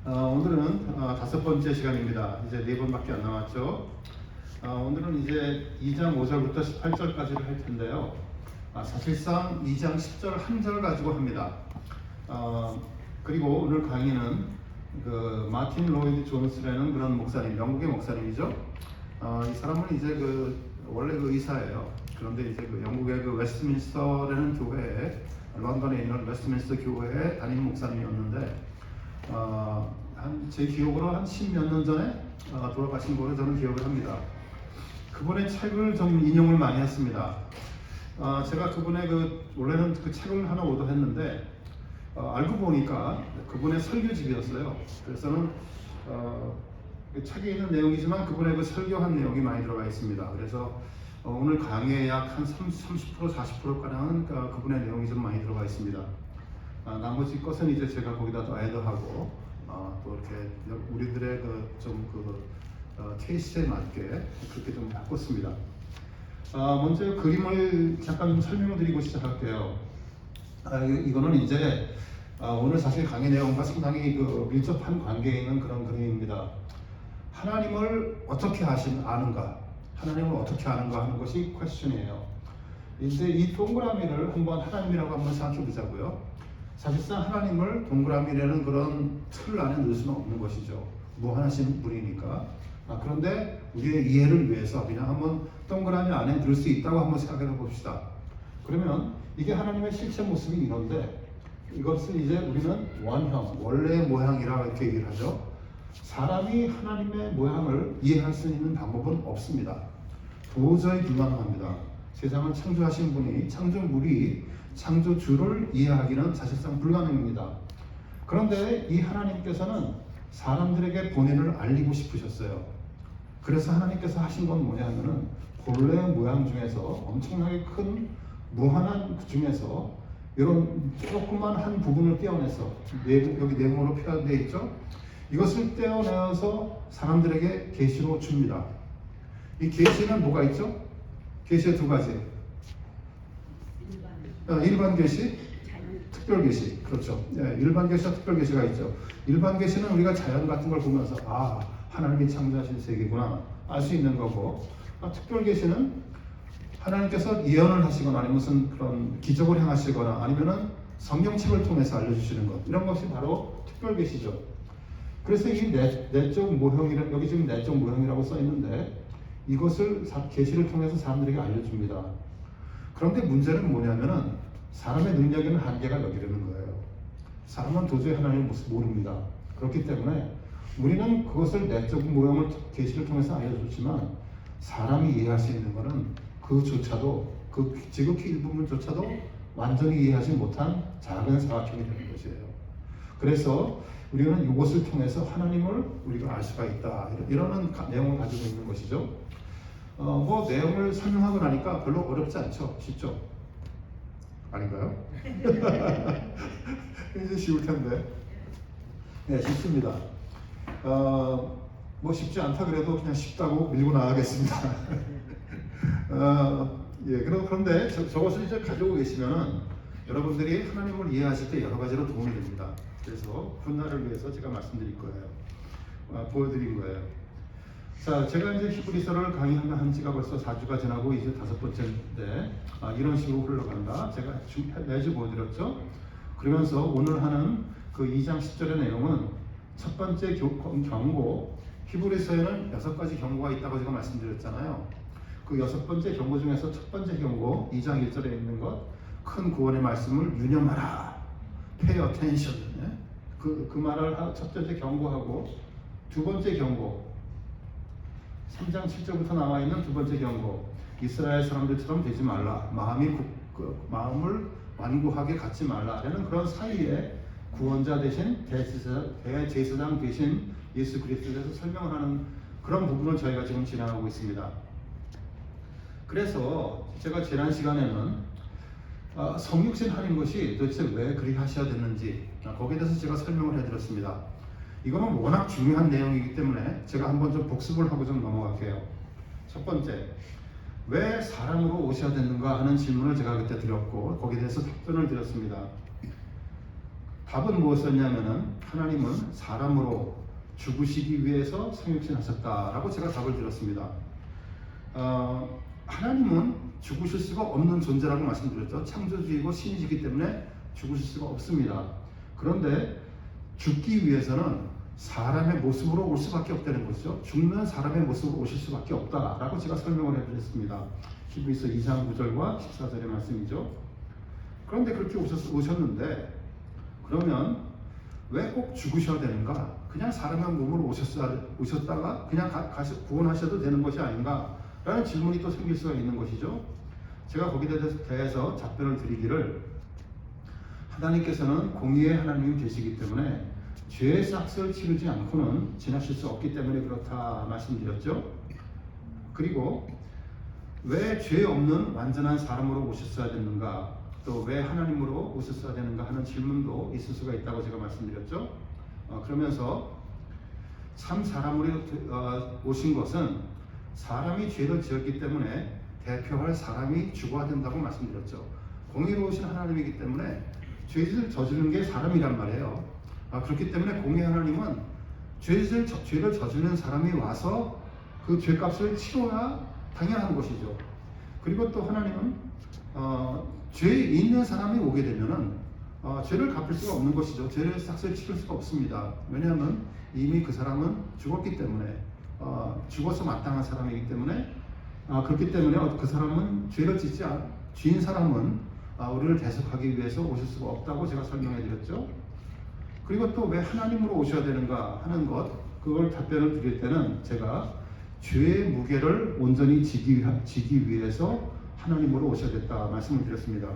오늘은 다섯 번째 시간입니다. 이제 네 번밖에 안 남았죠. 오늘은 이제 2장 5절부터 18절까지를 할 텐데요. 사실상 2장 10절 한 절 가지고 합니다. 그리고 오늘 강의는 그 마틴 로이드 존스라는 그런 목사님, 영국의 목사님이죠. 이 사람은 이제 원래 의사예요. 그런데 이제 영국의 웨스트민스터라는 교회에, 런던에 있는 웨스트민스터 교회의 담임 목사님이었는데 제 기억으로 한 10몇 년 전에 돌아가신 거로 저는 기억을 합니다. 그분의 책을 좀 인용을 많이 했습니다. 제가 그분의 원래는 그 책을 하나 오더했는데 알고 보니까 그분의 설교집이었어요. 그래서는 그 책에 있는 내용이지만 그분의 설교한 내용이 많이 들어가 있습니다. 그래서 오늘 강의에 약 한 30% 40%가량은 그분의 내용이 좀 많이 들어가 있습니다. 나머지 것은 이제 제가 거기다 더 애드하고 또 이렇게 우리들의 테이스트에 맞게 그렇게 좀 바꿨습니다. 먼저 그림을 잠깐 좀 설명을 드리고 시작할게요. 이거는 이제 오늘 사실 강의 내용과 상당히 밀접한 관계에 있는 그런 그림입니다. 하나님을 어떻게 아는가? 하나님을 어떻게 아는가 하는 것이 퀘스천이에요. 이제 이 동그라미를 하나님이라고 한번 생각해 보자고요. 사실상 하나님을 동그라미라는 그런 틀 안에 넣을 수는 없는 것이죠. 무한하신 분이니까. 그런데 우리의 이해를 위해서 그냥 한번 동그라미 안에 넣을 수 있다고 한번 생각해 봅시다. 그러면 이게 하나님의 실체 모습이 이런데 이것을 이제 우리는 원형, 원래의 모양이라고 이렇게 얘기를 하죠. 사람이 하나님의 모양을 이해할 수 있는 방법은 없습니다. 도저히 불가능합니다. 세상을 창조하신 분이 창조물이 창조주를 이해하기는 사실상 불가능합니다. 그런데 이 하나님께서는 사람들에게 본인을 알리고 싶으셨어요. 그래서 하나님께서 하신 건 뭐냐면은 본래의 모양 중에서 엄청나게 큰 무한한 그 중에서 이런 조그만 한 부분을 떼어내서 여기 내용으로 표현되어 있죠. 이것을 떼어내어서 사람들에게 계시로 줍니다. 이 계시는 뭐가 있죠? 계시의 두 가지. 일반 계시, 특별 계시. 그렇죠. 일반 계시와 특별 계시가 있죠. 일반 계시는 우리가 자연 같은 걸 보면서 하나님이 창조하신 세계구나 알 수 있는 거고, 특별 계시는 하나님께서 예언을 하시거나 아니면 무슨 그런 기적을 행하시거나 아니면은 성경책을 통해서 알려주시는 것, 이런 것이 바로 특별 계시죠. 그래서 이 내적 모형이라, 여기 지금 내적 모형이라고 써 있는데 이것을 계시를 통해서 사람들에게 알려줍니다. 그런데 문제는 뭐냐면은 사람의 능력에는 한계가 여기라는 거예요. 사람은 도저히 하나님의 모습을 모릅니다. 그렇기 때문에 우리는 그것을 내적 모형을 계시를 통해서 알려줬지만 사람이 이해할 수 있는 것은 그조차도 지극히 일부분조차도 완전히 이해하지 못한 작은 사각형이 되는 것이에요. 그래서 우리는 이것을 통해서 하나님을 우리가 알 수가 있다, 이런 내용을 가지고 있는 것이죠. 내용을 설명하고 나니까 별로 어렵지 않죠? 쉽죠? 아닌가요? 이제 쉬울 텐데. 네, 쉽습니다. 쉽지 않다 그래도 그냥 쉽다고 밀고 나가겠습니다. 그런데 저것을 이제 가지고 계시면은 여러분들이 하나님을 이해하실 때 여러 가지로 도움이 됩니다. 그래서 훗날을 위해서 제가 말씀드릴 거예요. 보여드린 거예요. 자, 제가 이제 히브리서를 강의한 지가 벌써 4주가 지나고 이제 5번째인데 이런 식으로 흘러간다. 제가 매주 보여드렸죠. 그러면서 오늘 하는 그 2장 10절의 내용은 첫 번째 경고, 히브리서에는 6가지 경고가 있다고 제가 말씀드렸잖아요. 그 6번째 경고 중에서 첫 번째 경고, 2장 1절에 있는 것, 큰 구원의 말씀을 유념하라, pay attention. 그 말을 첫 번째 경고하고, 두 번째 경고, 3장 7절부터 나와 있는 두 번째 경고, 이스라엘 사람들처럼 되지 말라, 마음을 완고하게 갖지 말라라는 그런 사이에 구원자 대신 대제사장 대신 예수 그리스도에 대해서 설명을 하는 그런 부분을 저희가 지금 진행하고 있습니다. 그래서 제가 지난 시간에는 성육신 하는 것이 도대체 왜 그리 하셔야 됐는지 거기에 대해서 제가 설명을 해드렸습니다. 이거는 워낙 중요한 내용이기 때문에 제가 한번 좀 복습을 하고 좀 넘어갈게요. 첫 번째, 왜 사람으로 오셔야 되는가 하는 질문을 제가 그때 드렸고 거기에 대해서 답변을 드렸습니다. 답은 무엇이었냐면은 하나님은 사람으로 죽으시기 위해서 성육신하셨다라고 제가 답을 드렸습니다. 하나님은 죽으실 수가 없는 존재라고 말씀드렸죠. 창조주이고 신이시기 때문에 죽으실 수가 없습니다. 그런데 죽기 위해서는 사람의 모습으로 올 수밖에 없다는 것이죠. 죽는 사람의 모습으로 오실 수밖에 없다라고 제가 설명을 해드렸습니다. 히브리서 2장 9절과 14절의 말씀이죠. 그런데 그렇게 오셨는데 그러면 왜 꼭 죽으셔야 되는가? 그냥 사람의 몸으로 오셨다가 그냥 구원하셔도 되는 것이 아닌가? 라는 질문이 또 생길 수가 있는 것이죠. 제가 거기에 대해서 답변을 드리기를, 하나님께서는 공의의 하나님이 되시기 때문에 죄의 삭스를 치르지 않고는 지나실 수 없기 때문에 그렇다 말씀드렸죠. 그리고 왜 죄 없는 완전한 사람으로 오셨어야 되는가, 또 왜 하나님으로 오셨어야 되는가 하는 질문도 있을 수가 있다고 제가 말씀드렸죠. 그러면서 참 사람으로 오신 것은 사람이 죄를 지었기 때문에 대표할 사람이 죽어야 된다고 말씀드렸죠. 공의로우신 하나님이기 때문에 죄를 저지르는 게 사람이란 말이에요. 그렇기 때문에 공의 하나님은 죄를 저지르는 사람이 와서 그 죄값을 치러야 당연한 것이죠. 그리고 또 하나님은 죄 있는 사람이 오게 되면은 죄를 갚을 수가 없는 것이죠. 죄를 삭스를 치를 수가 없습니다. 왜냐하면 이미 그 사람은 죽었기 때문에, 죽어서 마땅한 사람이기 때문에, 그렇기 때문에 그 사람은 죄인 사람은 우리를 대속하기 위해서 오실 수가 없다고 제가 설명해 드렸죠. 그리고 또 왜 하나님으로 오셔야 되는가 하는 것, 그걸 답변을 드릴 때는 제가 죄의 무게를 온전히 지기 위해서 하나님으로 오셔야 됐다 말씀을 드렸습니다.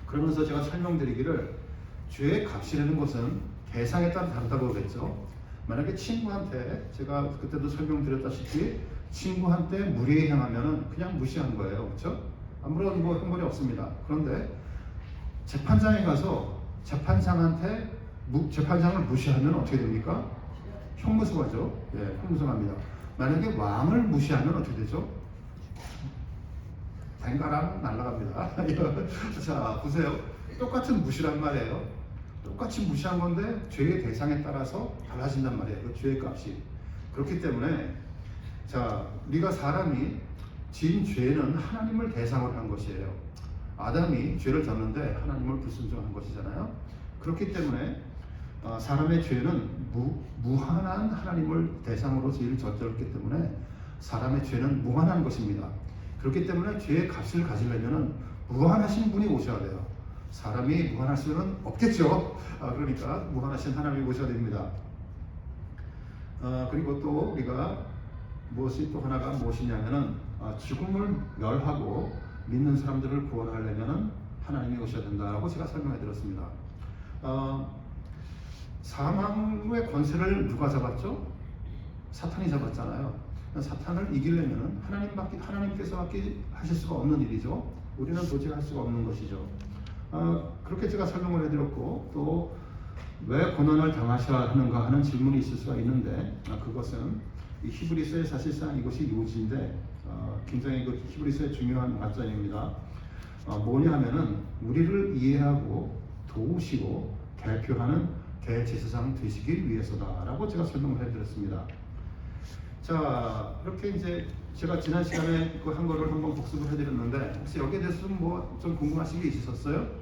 그러면서 제가 설명드리기를, 죄의 값이라는 것은 대상에 따라 다르다고 그랬죠. 만약에 친구한테, 제가 그때도 설명드렸다시피 친구한테 무례히 행하면은 그냥 무시한 거예요. 그렇죠? 아무런 형벌이 없습니다. 그런데 재판장에 가서 재판장을 무시하면 어떻게 됩니까? 형무소가죠. 예, 형무소갑니다. 만약에 왕을 무시하면 어떻게 되죠? 뱅가랑 날아갑니다. 자, 보세요. 똑같은 무시란 말이에요. 똑같이 무시한 건데 죄의 대상에 따라서 달라진단 말이에요. 그 죄의 값이. 그렇기 때문에 자, 우리가 사람이 지은 죄는 하나님을 대상으로 한 것이에요. 아담이 죄를 졌는데 하나님을 불순종한 것이잖아요. 그렇기 때문에 사람의 죄는 무한한 하나님을 대상으로 죄를 저질렀기 때문에 사람의 죄는 무한한 것입니다. 그렇기 때문에 죄의 값을 가지려면 무한하신 분이 오셔야 돼요. 사람이 무한할 수는 없겠죠. 그러니까 무한하신 하나님이 오셔야 됩니다. 그리고 또 우리가 또 하나가 무엇이냐면은 죽음을 멸하고 믿는 사람들을 구원하려면 하나님이 오셔야 된다라고 제가 설명해 드렸습니다. 사망의 권세를 누가 잡았죠? 사탄이 잡았잖아요. 사탄을 이기려면 하나님께서밖에 하실 수가 없는 일이죠. 우리는 도저히 할 수가 없는 것이죠. 그렇게 제가 설명을 해드렸고, 또 왜 고난을 당하셔야 하는가 하는 질문이 있을 수가 있는데, 그것은 이 히브리서의 사실상 이것이 요지인데 굉장히 그 히브리서의 중요한 관점입니다. 뭐냐 하면은 우리를 이해하고 도우시고 대표하는 대제사장 되시기 위해서다라고 제가 설명을 해드렸습니다. 자, 이렇게 이제 제가 지난 시간에 그 한 거를 한번 복습을 해드렸는데, 혹시 여기에 대해서 좀 궁금하신 게 있으셨어요?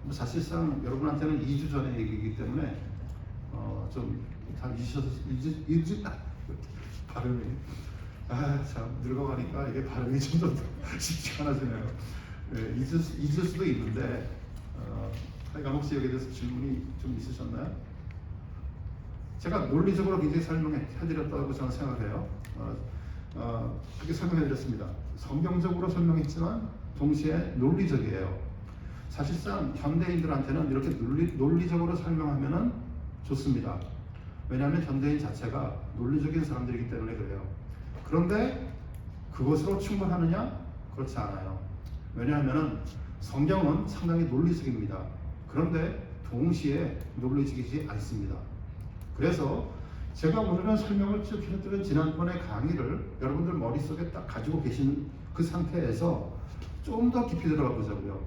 사실상 여러분한테는 2주 전의 얘기이기 때문에 좀 다 잊으셨 발음이 참 늙어가니까 이게 발음이 좀 쉽지 않아지네요. 잊을 수도 있는데 하여간 혹시 여기에 대해서 질문이 좀 있으셨나요? 제가 논리적으로 굉장히 설명해드렸다고 저는 생각해요. 그렇게 설명해드렸습니다. 성경적으로 설명했지만 동시에 논리적이에요. 사실상 현대인들한테는 이렇게 논리적으로 설명하면 좋습니다. 왜냐하면 현대인 자체가 논리적인 사람들이기 때문에 그래요. 그런데 그것으로 충분하느냐? 그렇지 않아요. 왜냐하면 성경은 상당히 논리적입니다. 그런데 동시에 논리적이지 않습니다. 그래서 제가 오늘은 설명을 쭉 해드린 지난번의 강의를 여러분들 머릿속에 딱 가지고 계신 그 상태에서 좀 더 깊이 들어가 보자고요.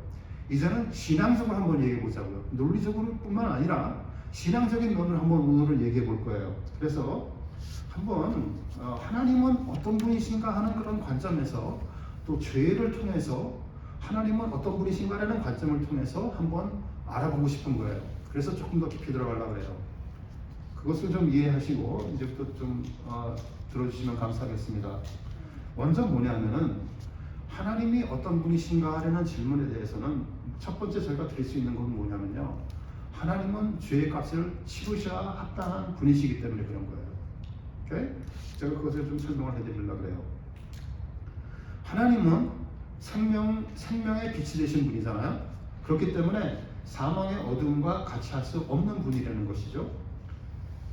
이제는 신앙적으로 한번 얘기해 보자고요. 논리적으로뿐만 아니라 신앙적인 면을 한번 오늘은 얘기해 볼 거예요. 그래서 한번 하나님은 어떤 분이신가 하는 그런 관점에서, 또 죄를 통해서 하나님은 어떤 분이신가라는 관점을 통해서 한번 알아보고 싶은 거예요. 그래서 조금 더 깊이 들어가려고 해요. 그것을 좀 이해하시고 이제부터 좀 들어주시면 감사하겠습니다. 먼저 뭐냐면은 하나님이 어떤 분이신가 하는 질문에 대해서는 첫 번째 저희가 드릴 수 있는 건 뭐냐면요, 하나님은 죄의 값을 치르셔야 합당한 분이시기 때문에 그런 거예요. 오케이? 제가 그것을 좀 설명을 해드리려고 해요. 하나님은 생명의 빛이 되신 분이잖아요. 그렇기 때문에 사망의 어둠과 같이 할 수 없는 분이라는 것이죠.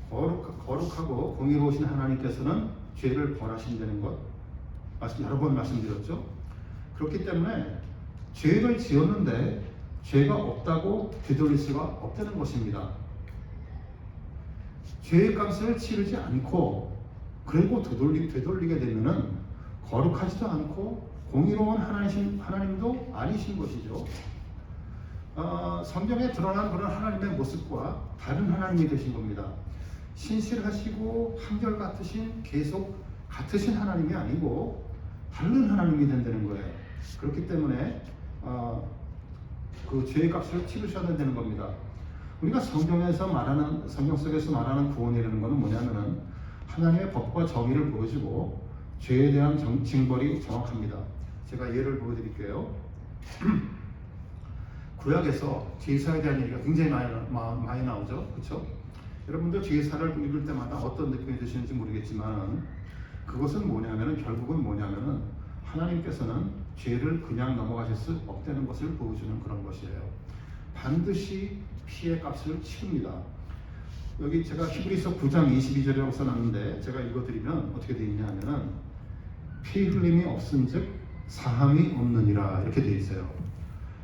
거룩하고 공의로우신 하나님께서는 죄를 벌하신다는 것 여러 번 말씀드렸죠. 그렇기 때문에 죄를 지었는데 죄가 없다고 되돌릴 수가 없다는 것입니다. 죄의 값을 치르지 않고 그리고 되돌리게 되면은 거룩하지도 않고 공의로운 하나님도 아니신 것이죠. 성경에 드러난 그런 하나님의 모습과 다른 하나님이 되신 겁니다. 신실하시고 한결같으신, 계속 같으신 하나님이 아니고 다른 하나님이 된다는 거예요. 그렇기 때문에 그 죄의 값을 치르셔야 된다는 겁니다. 우리가 성경 속에서 말하는 구원이라는 것은 뭐냐면은 하나님의 법과 정의를 보여주고 죄에 대한 징벌이 정확합니다. 제가 예를 보여드릴게요. 구약에서 제사에 대한 얘기가 굉장히 많이 나오죠. 그렇죠? 여러분들 제사를 읽을 때마다 어떤 느낌이 드시는지 모르겠지만 그것은 뭐냐면은, 결국은 뭐냐면은 하나님께서는 죄를 그냥 넘어가실 수 없다는 것을 보여주는 그런 것이에요. 반드시 피의 값을 치릅니다. 여기 제가 히브리서 9장 22절이라고 써놨는데 제가 읽어드리면 어떻게 되어 있냐 하면은 피 흘림이 없은즉 사함이 없느니라 이렇게 되어 있어요.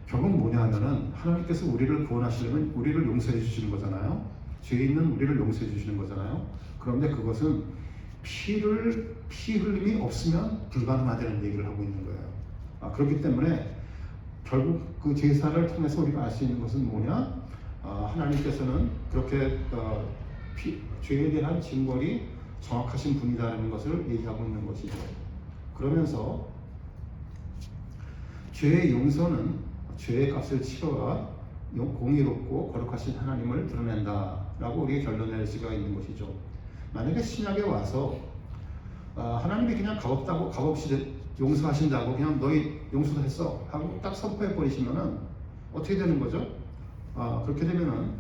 결국 뭐냐 하면은 하나님께서 우리를 구원하시려면 우리를 용서해 주시는 거잖아요. 죄 있는 우리를 용서해 주시는 거잖아요. 그런데 그것은 피 흘림이 없으면 불가능하다는 얘기를 하고 있는 거예요. 그렇기 때문에 결국 그 제사를 통해서 우리가 알 수 있는 것은 뭐냐? 하나님께서는 그렇게 죄에 대한 징벌이 정확하신 분이다라는 것을 얘기하고 있는 것이죠. 그러면서 죄의 용서는 죄의 값을 치러가 공의롭고 거룩하신 하나님을 드러낸다라고 우리의 결론낼 수가 있는 것이죠. 만약에 신약에 와서 하나님이 그냥 값없이 용서하신다고 그냥 너희 용서도 했어 하고 딱 선포해 버리시면은 어떻게 되는 거죠? 그렇게 되면은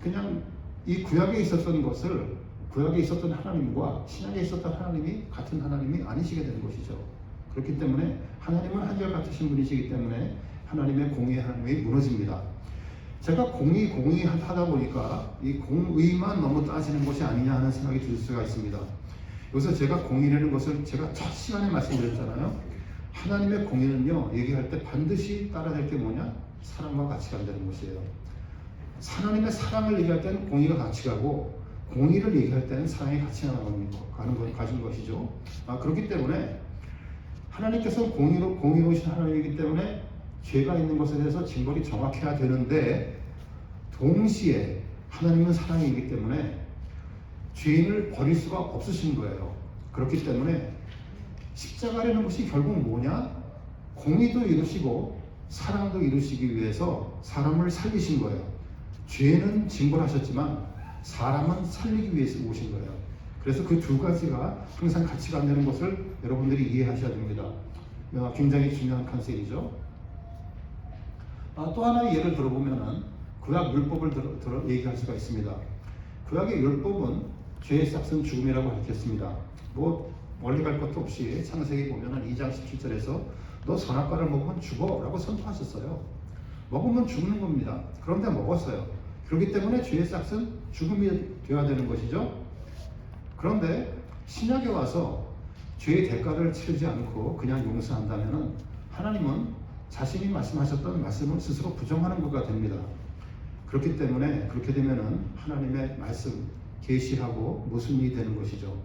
그냥 이 구약에 있었던 것을, 구약에 있었던 하나님과 신약에 있었던 하나님이 같은 하나님이 아니시게 되는 것이죠. 그렇기 때문에 하나님은 한결같으신 분이시기 때문에 하나님의 공의의 하나님이 무너집니다. 제가 공의 하다 보니까 이 공의만 너무 따지는 것이 아니냐 하는 생각이 들 수가 있습니다. 여기서 제가 공의라는 것을 제가 첫 시간에 말씀드렸잖아요. 하나님의 공의는요, 얘기할 때 반드시 따라야 될 게 뭐냐? 사랑과 같이 간다는 것이에요. 하나님의 사랑을 얘기할 때는 공의가 같이 가고, 공의를 얘기할 때는 사랑이 같이 가진 것이죠. 그렇기 때문에 하나님께서 공의로우신 하나님이기 때문에 죄가 있는 것에 대해서 징벌이 정확해야 되는데, 동시에 하나님은 사랑이기 때문에 죄인을 버릴 수가 없으신 거예요. 그렇기 때문에 십자가라는 것이 결국 뭐냐? 공의도 이루시고 사랑도 이루시기 위해서 사람을 살리신 거예요. 죄는 징벌하셨지만 사람은 살리기 위해서 오신 거예요. 그래서 그 두 가지가 항상 같이 간다는 것을 여러분들이 이해하셔야 됩니다. 굉장히 중요한 컨셉이죠. 또 하나의 예를 들어보면은 구약 율법을 얘기할 수가 있습니다. 구약의 율법은 죄의 값은 죽음이라고 밝혔습니다. 멀리 갈 것도 없이 창세기 보면은 2장 17절에서 너 선악과를 먹으면 죽어 라고 선포하셨어요. 먹으면 죽는 겁니다. 그런데 먹었어요. 그렇기 때문에 죄의 값은 죽음이 되어야 되는 것이죠. 그런데 신약에 와서 죄의 대가를 치르지 않고 그냥 용서한다면은 하나님은 자신이 말씀하셨던 말씀을 스스로 부정하는 것가 됩니다. 그렇기 때문에 그렇게 되면은 하나님의 말씀 계시하고 모순이 되는 것이죠.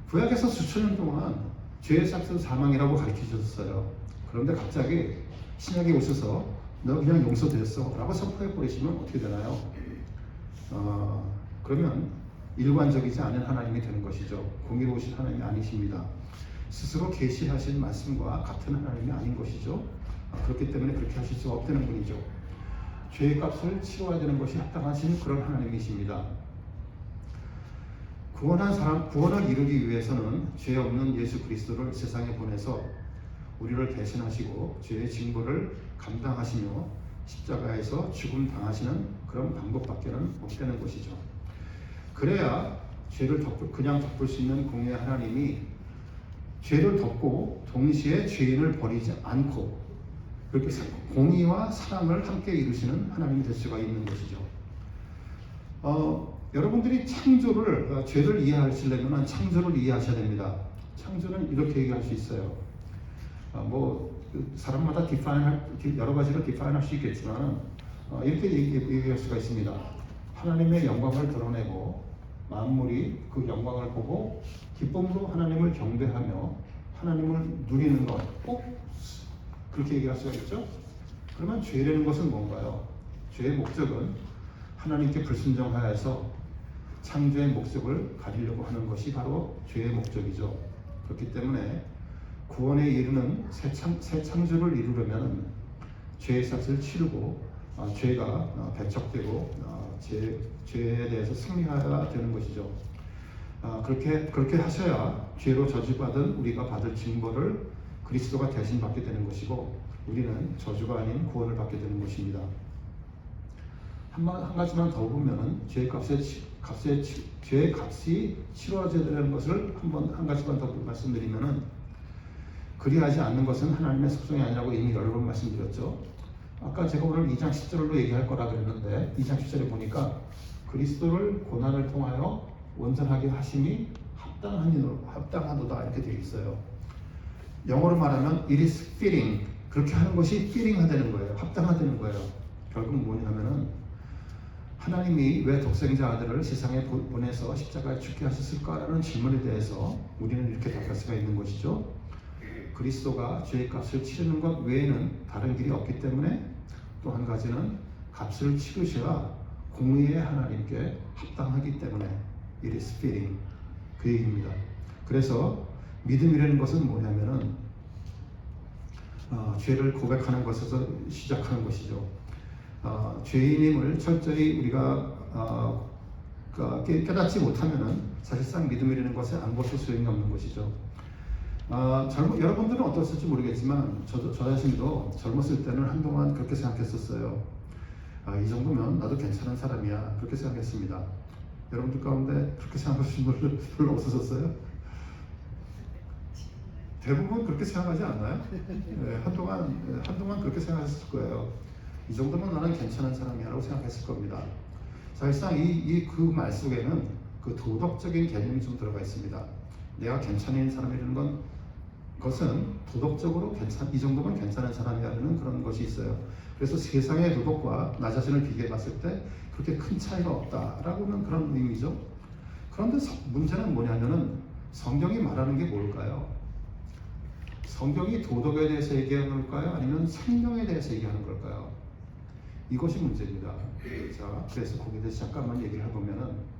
구약에서 수천 년 동안 죄의 삭은 사망이라고 가르치셨어요. 그런데 갑자기 신약에 오셔서 너 그냥 용서됐어 라고 선포해 버리시면 어떻게 되나요? 그러면 일관적이지 않은 하나님이 되는 것이죠. 공의로우신 하나님이 아니십니다. 스스로 계시하신 말씀과 같은 하나님이 아닌 것이죠. 그렇기 때문에 그렇게 하실 수가 없다는 분이죠. 죄의 값을 치러야 되는 것이 합당하신 그런 하나님이십니다. 구원을 이루기 위해서는 죄 없는 예수 그리스도를 세상에 보내서 우리를 대신하시고 죄의 징벌을 감당하시며 십자가에서 죽음 당하시는 그런 방법밖에는 없다는 것이죠. 그래야 죄를 그냥 덮을 수 있는 공의의 하나님이 죄를 덮고 동시에 죄인을 버리지 않고 그렇게 공의와 사랑을 함께 이루시는 하나님이 될 수가 있는 것이죠. 여러분들이 창조를 죄를 이해하시려면 창조를 이해하셔야 됩니다. 창조는 이렇게 얘기할 수 있어요. 사람마다 여러 가지로 디파인할 수 있겠지만 이렇게 얘기할 수가 있습니다. 하나님의 영광을 드러내고 만물이 그 영광을 보고 기쁨으로 하나님을 경배하며 하나님을 누리는 것, 꼭 그렇게 얘기할 수가 있죠. 그러면 죄라는 것은 뭔가요? 죄의 목적은 하나님께 불순종하여서 창조의 목적을 가리려고 하는 것이 바로 죄의 목적이죠. 그렇기 때문에 구원에 이르는 새 창조를 이루려면 죄의 삭을 치르고 죄가 배척되고 죄에 대해서 승리해야 되는 것이죠. 그렇게 하셔야 죄로 저주받은 우리가 받을 징벌을 그리스도가 대신 받게 되는 것이고 우리는 저주가 아닌 구원을 받게 되는 것입니다. 한 가지만 더 보면은 죄의 값이 치러져야 되는 것을 한 가지만 더 말씀드리면은 그리하지 않는 것은 하나님의 속성이 아니라고 이미 여러 번 말씀드렸죠. 아까 제가 오늘 2장 10절로 얘기할 거라 그랬는데 2장 10절에 보니까 그리스도를 고난을 통하여 온전하게 하심이 합당하도다 이렇게 되어 있어요. 영어로 말하면 it is fitting. 그렇게 하는 것이 fitting하다는 거예요. 합당하다는 거예요. 결국 뭐냐면은 하나님이 왜 독생자 아들을 세상에 보내서 십자가에 죽게 하셨을까라는 질문에 대해서 우리는 이렇게 답할 수가 있는 것이죠. 그리스도가 죄의 값을 치르는 것 외에는 다른 길이 없기 때문에 또 한 가지는 값을 치르셔야 공의의 하나님께 합당하기 때문에 it is fitting 그 얘기입니다. 그래서 믿음이라는 것은 뭐냐면은 죄를 고백하는 것에서 시작하는 것이죠. 죄인임을 철저히 우리가 깨닫지 못하면은 사실상 믿음이라는 것에 아무것도 소용이 없는 것이죠. 여러분들은 어떠실지 모르겠지만 저 자신도 젊었을 때는 한동안 그렇게 생각했었어요. 이 정도면 나도 괜찮은 사람이야 그렇게 생각했습니다. 여러분들 가운데 그렇게 생각하시는 분들 별로 없으셨어요? 대부분 그렇게 생각하지 않나요? 네, 한동안 그렇게 생각했을 거예요. 이 정도면 나는 괜찮은 사람이라고 생각했을 겁니다. 사실상 그 말 속에는 그 도덕적인 개념이 좀 들어가 있습니다. 내가 괜찮은 사람이라는 것은 도덕적으로 이 정도면 괜찮은 사람이라는 그런 것이 있어요. 그래서 세상의 도덕과 나 자신을 비교해 봤을 때 그렇게 큰 차이가 없다라고는 그런 의미죠. 그런데 문제는 뭐냐면은 성경이 말하는 게 뭘까요? 성경이 도덕에 대해서 얘기하는 걸까요? 아니면 생명에 대해서 얘기하는 걸까요? 이것이 문제입니다. 자, 그래서 거기에 대해서 잠깐만 얘기를 해보면은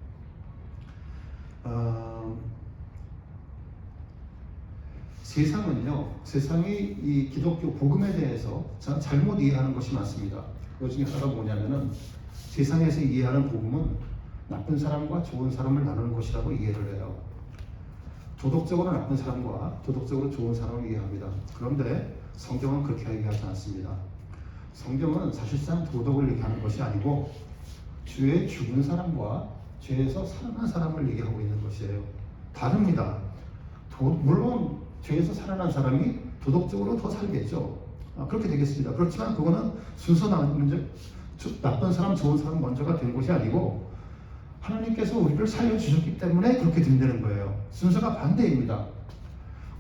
세상이 이 기독교 복음에 대해서 잘못 이해하는 것이 많습니다. 그 중에 하나가 뭐냐면은 세상에서 이해하는 복음은 나쁜 사람과 좋은 사람을 나누는 것이라고 이해를 해요. 도덕적으로 나쁜 사람과 도덕적으로 좋은 사람을 이해합니다. 그런데 성경은 그렇게 얘기하지 않습니다. 성경은 사실상 도덕을 얘기하는 것이 아니고 죄에 죽은 사람과 죄에서 살아난 사람을 얘기하고 있는 것이에요. 다릅니다. 물론 죄에서 살아난 사람이 도덕적으로 더 살겠죠. 그렇게 되겠습니다. 그렇지만 그거는 순서 문제, 나쁜 사람, 좋은 사람 먼저가 된 것이 아니고 하나님께서 우리를 살려주셨기 때문에 그렇게 된다는 거예요. 순서가 반대입니다.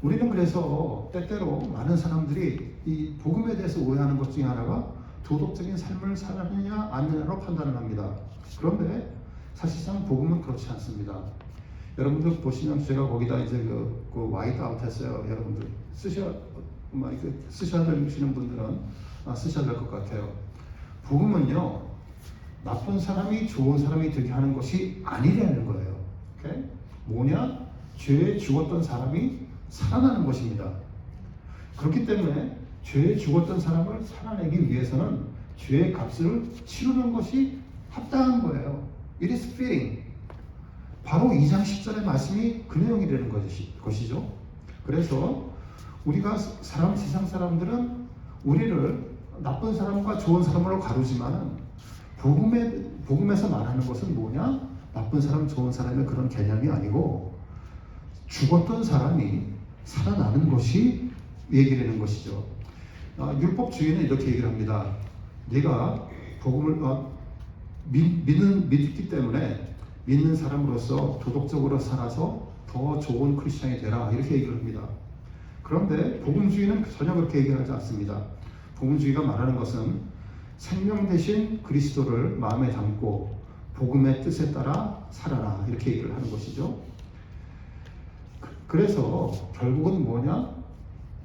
우리는 그래서 때때로 많은 사람들이 이 복음에 대해서 오해하는 것 중에 하나가 도덕적인 삶을 살느냐 아니냐로 판단을 합니다. 그런데 사실상 복음은 그렇지 않습니다. 여러분들 보시면 제가 거기다 이제 그 화이트 아웃 했어요. 여러분들 쓰셔야 되시는 분들은 쓰셔야 될 것 같아요. 복음은요, 나쁜 사람이 좋은 사람이 되게 하는 것이 아니라는 거예요. 오케이? 뭐냐? 죄에 죽었던 사람이 살아나는 것입니다. 그렇기 때문에 죄에 죽었던 사람을 살아내기 위해서는 죄의 값을 치르는 것이 합당한 거예요. It is fitting. 바로 2장 10절의 말씀이 그 내용이 되는 것이죠. 그래서 우리가 세상 사람들은 우리를 나쁜 사람과 좋은 사람으로 가르지만은 복음에서 말하는 것은 뭐냐? 나쁜 사람, 좋은 사람의 그런 개념이 아니고 죽었던 사람이 살아나는 것이 얘기되는 것이죠. 율법주의는 이렇게 얘기를 합니다. 네가 복음을 믿기 때문에 믿는 사람으로서 도덕적으로 살아서 더 좋은 크리스천이 되라, 이렇게 얘기를 합니다. 그런데 복음주의는 전혀 그렇게 얘기하지 않습니다. 복음주의가 말하는 것은 생명 대신 그리스도를 마음에 담고 복음의 뜻에 따라 살아라, 이렇게 얘기를 하는 것이죠. 그래서 결국은 뭐냐?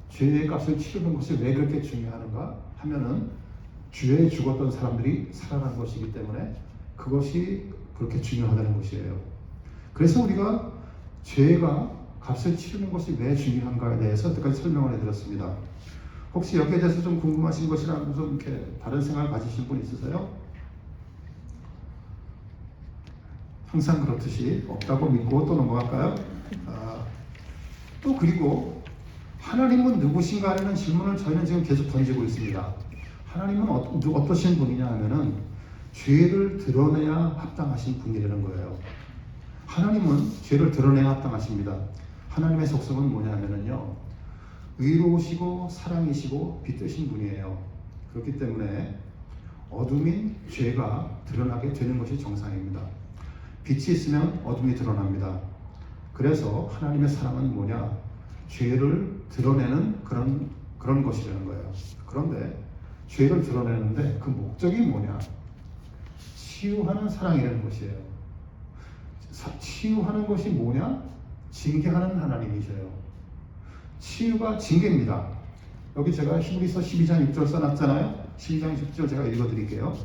죄의 값을 치르는 것이 왜 그렇게 중요한가 하면은 죄에 죽었던 사람들이 살아난 것이기 때문에 그것이 그렇게 중요하다는 것이에요. 그래서 우리가 죄가 값을 치르는 것이 왜 중요한가에 대해서 여태까지 설명을 해드렸습니다. 혹시 여기에 대해서 좀 궁금하신 것이라면 좀 이렇게 다른 생각을 가지신 분 있으세요? 항상 그렇듯이 없다고 믿고 또 넘어갈까요? 또 그리고 하나님은 누구신가 하는 질문을 저희는 지금 계속 던지고 있습니다. 하나님은 어떠신 분이냐 하면은 죄를 드러내야 합당하신 분이라는 거예요. 하나님은 죄를 드러내야 합당하십니다. 하나님의 속성은 뭐냐면은요, 의로우시고 사랑이시고 빛되신 분이에요. 그렇기 때문에 어둠인 죄가 드러나게 되는 것이 정상입니다. 빛이 있으면 어둠이 드러납니다. 그래서 하나님의 사랑은 뭐냐? 죄를 드러내는 그런 것이라는 거예요. 그런데 죄를 드러내는데 그 목적이 뭐냐? 치유하는 사랑이라는 것이에요. 치유하는 것이 뭐냐? 징계하는 하나님이세요. 치유가 징계입니다. 여기 제가 히브리서 12장 6절 써놨잖아요. 12장 6절 제가 읽어드릴게요.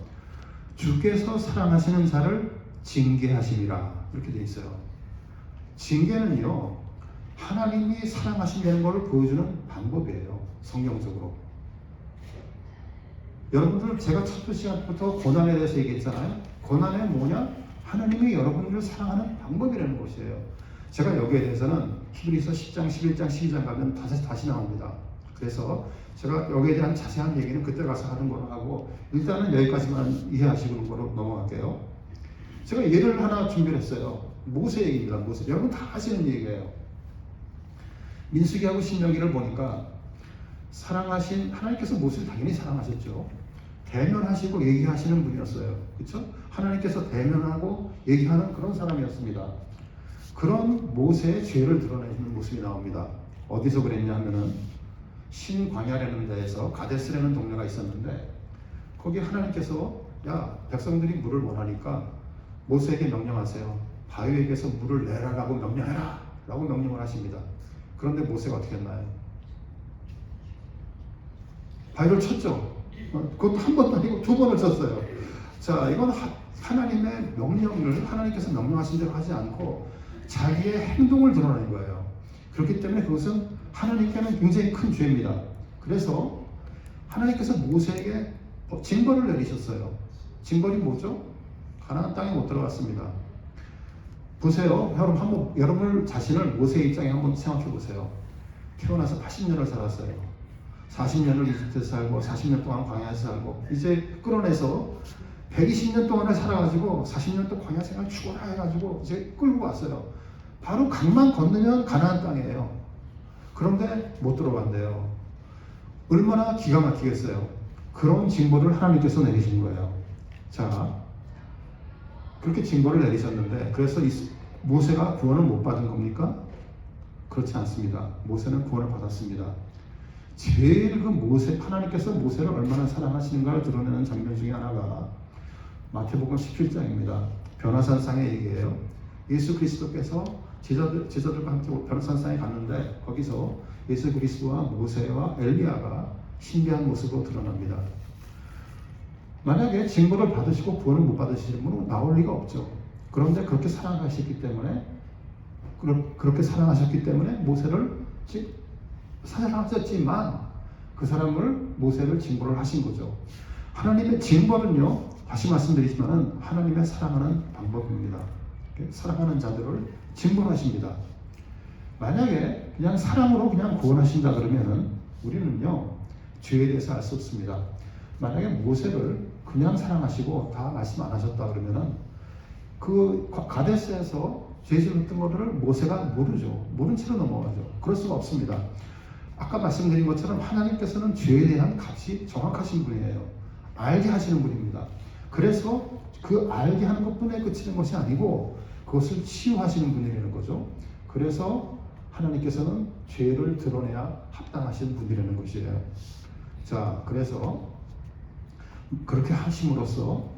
주께서 사랑하시는 자를 징계하심이라, 이렇게 되어 있어요. 징계는요, 하나님이 사랑하신다는 것을 보여주는 방법이에요. 성경적으로. 여러분들, 제가 첫 시간부터 고난에 대해서 얘기했잖아요. 고난은 뭐냐? 하나님이 여러분들을 사랑하는 방법이라는 것이에요. 제가 여기에 대해서는 히브리서 10장, 11장, 12장 가면 다시 나옵니다. 그래서 제가 여기에 대한 자세한 얘기는 그때 가서 하는 거로 하고, 일단은 여기까지만 이해하시는 거로 넘어갈게요. 제가 예를 하나 준비를 했어요. 모세 얘기입니다. 모세. 여러분 다 아시는 얘기예요. 민수기하고 신명기를 보니까 사랑하신 하나님께서 모세를 당연히 사랑하셨죠. 대면하시고 얘기하시는 분이었어요. 그렇죠? 하나님께서 대면하고 얘기하는 그런 사람이었습니다. 그런 모세의 죄를 드러내는 모습이 나옵니다. 어디서 그랬냐 하면은 신광야라는 데에서 가데스라는 동네가 있었는데, 거기 하나님께서 야, 백성들이 물을 원하니까 모세에게 명령하세요. 바위에게서 물을 내라라고 명령해라 라고 명령을 하십니다. 그런데 모세가 어떻게 했나요? 바위를 쳤죠. 그것도 한 번도 아니고 두 번을 쳤어요. 자, 이건 하나님의 명령을 하나님께서 명령하신 대로 하지 않고 자기의 행동을 드러낸 거예요. 그렇기 때문에 그것은 하나님께는 굉장히 큰 죄입니다. 그래서 하나님께서 모세에게 징벌을 내리셨어요. 징벌이 뭐죠? 가나안 땅에 못 들어갔습니다. 보세요. 여러분 자신을 모세의 입장에 한번 생각해 보세요. 태어나서 80년을 살았어요. 40년을 이집트에서 살고 40년 동안 광야에서 살고, 이제 끌어내서 120년 동안을 살아가지고 40년 동안 광야 생활 죽어라 해가지고 이제 끌고 왔어요. 바로 강만 건너면 가나안 땅이에요. 그런데 못 들어간대요. 얼마나 기가 막히겠어요. 그런 징벌을 하나님께서 내리신 거예요. 자, 그렇게 징벌을 내리셨는데, 그래서 모세가 구원을 못 받은 겁니까? 그렇지 않습니다. 모세는 구원을 받았습니다. 제일 하나님께서 모세를 얼마나 사랑하시는가를 드러내는 장면 중에 하나가 마태복음 17장입니다. 변화산상의 얘기예요. 예수 그리스도께서 제자들과 함께 변호산상에 갔는데 거기서 예수 그리스도와 모세와 엘리야가 신비한 모습으로 드러납니다. 만약에 징벌을 받으시고 구원을 못 받으시는 분은 나올 리가 없죠. 그런데 그렇게 사랑하셨기 때문에 모세를 사랑하셨지만 그 사람을 모세를 징벌을 하신 거죠. 하나님의 징벌은요, 다시 말씀드리지만 하나님의 사랑하는 방법입니다. 사랑하는 자들을 징벌하십니다. 만약에 그냥 사랑으로 그냥 구원하신다 그러면은 우리는요 죄에 대해서 알 수 없습니다. 만약에 모세를 그냥 사랑하시고 다 말씀 안 하셨다 그러면은 그 가데스에서 죄 지었던 것을 모세가 모른 채로 넘어가죠. 그럴 수가 없습니다. 아까 말씀드린 것처럼 하나님께서는 죄에 대한 값이 정확하신 분이에요. 알게 하시는 분입니다. 그래서 그 알게 하는 것뿐에 그치는 것이 아니고 그것을 치유하시는 분이라는 거죠. 그래서 하나님께서는 죄를 드러내야 합당하신 분이라는 것이에요. 자, 그래서 그렇게 하심으로써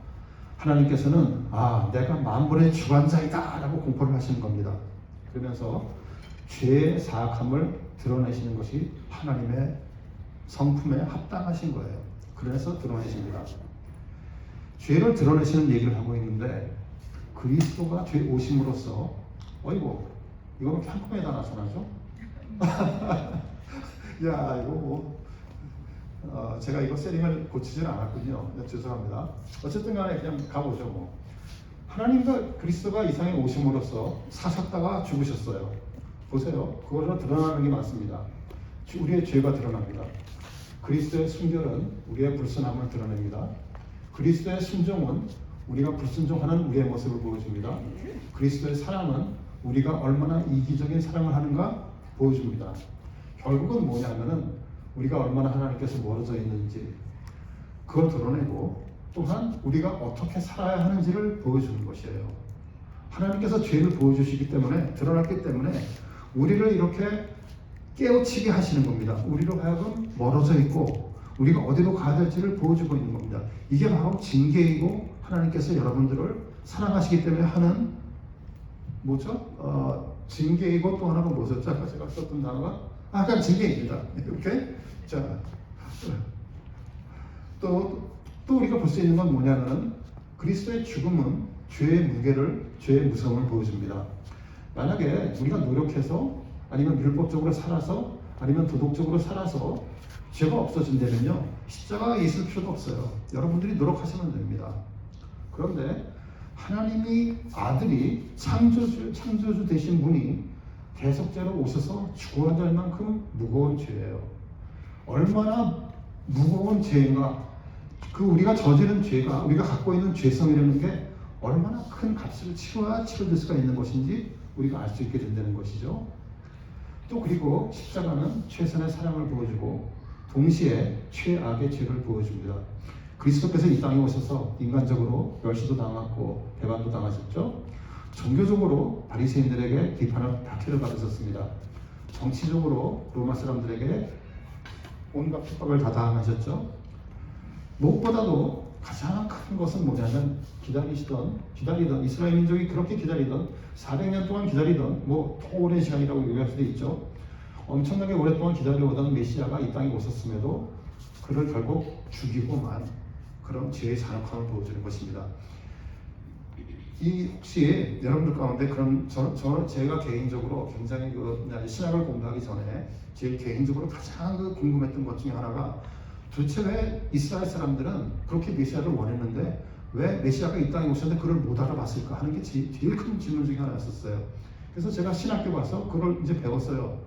하나님께서는 내가 만물의 주관자이다 라고 공포를 하시는 겁니다. 그러면서 죄의 사악함을 드러내시는 것이 하나님의 성품에 합당하신 거예요. 그래서 드러내십니다. 죄를 드러내시는 얘기를 하고 있는데 그리스도가 죄 오심으로써 어이구 이거 그렇게 한꺼번에 다 나타나죠? 야 이거 제가 이거 세팅을 고치질 않았군요. 죄송합니다. 어쨌든 간에 그냥 가보죠. 하나님과 그리스도가 이 세상에 오심으로써 사셨다가 죽으셨어요. 보세요. 그걸로 드러나는 게 많습니다. 우리의 죄가 드러납니다. 그리스도의 순결은 우리의 불순함을 드러냅니다. 그리스도의 순종은 우리가 불순종하는 우리의 모습을 보여줍니다. 그리스도의 사랑은 우리가 얼마나 이기적인 사랑을 하는가 보여줍니다. 결국은 뭐냐면은 우리가 얼마나 하나님께서 멀어져 있는지 그걸 드러내고 또한 우리가 어떻게 살아야 하는지를 보여주는 것이에요. 하나님께서 죄를 보여주시기 때문에 드러났기 때문에 우리를 이렇게 깨우치게 하시는 겁니다. 우리로 하여금 멀어져 있고 우리가 어디로 가야 될지를 보여주고 있는 겁니다. 이게 바로 징계이고 하나님께서 여러분들을 사랑하시기 때문에 하는 징계이고 또 하나가 뭐였죠? 아까 제가 썼던 단어가 그냥 징계입니다. 이렇게 자, 또 우리가 볼 수 있는 건 뭐냐면 그리스도의 죽음은 죄의 무게를, 죄의 무서움을 보여줍니다. 만약에 우리가 노력해서 아니면 율법적으로 살아서 아니면 도덕적으로 살아서 죄가 없어진다면요 십자가가 있을 필요도 없어요. 여러분들이 노력하시면 됩니다. 그런데 하나님이 아들이 창조주 되신 분이 대속죄로 오셔서 죽어야 될 만큼 무거운 죄예요. 얼마나 무거운 죄인가, 우리가 저지른 죄가, 우리가 갖고 있는 죄성이라는 게 얼마나 큰 값을 치러야 치러질 수가 있는 것인지 우리가 알 수 있게 된다는 것이죠. 또 그리고 십자가는 최선의 사랑을 보여주고 동시에 최악의 죄를 보여줍니다. 그리스도께서 이 땅에 오셔서 인간적으로 멸시도 당하고 배반도 당하셨죠. 종교적으로 바리새인들에게 비판을 박해를 받으셨습니다. 정치적으로 로마 사람들에게 온갖 핍박을 다 당하셨죠. 무엇보다도 가장 큰 것은 뭐냐면 기다리던 이스라엘 민족이 그렇게 기다리던 400년 동안 기다리던 더 오랜 시간이라고 얘기할 수도 있죠. 엄청나게 오랫동안 기다려오던 메시아가 이 땅에 오셨음에도 그를 결국 죽이고만 그런 죄의 잔혹함을 보여주는 것입니다. 혹시 여러분들 가운데 제가 개인적으로 굉장히 신학을 공부하기 전에 제일 개인적으로 가장 궁금했던 것 중에 하나가 도대체 왜 이스라엘 사람들은 그렇게 메시아를 원했는데 왜 메시아가 이 땅에 오셨는데 그걸 못 알아봤을까 하는 게 제일 큰 질문 중에 하나였었어요. 그래서 제가 신학교 가서 그걸 이제 배웠어요.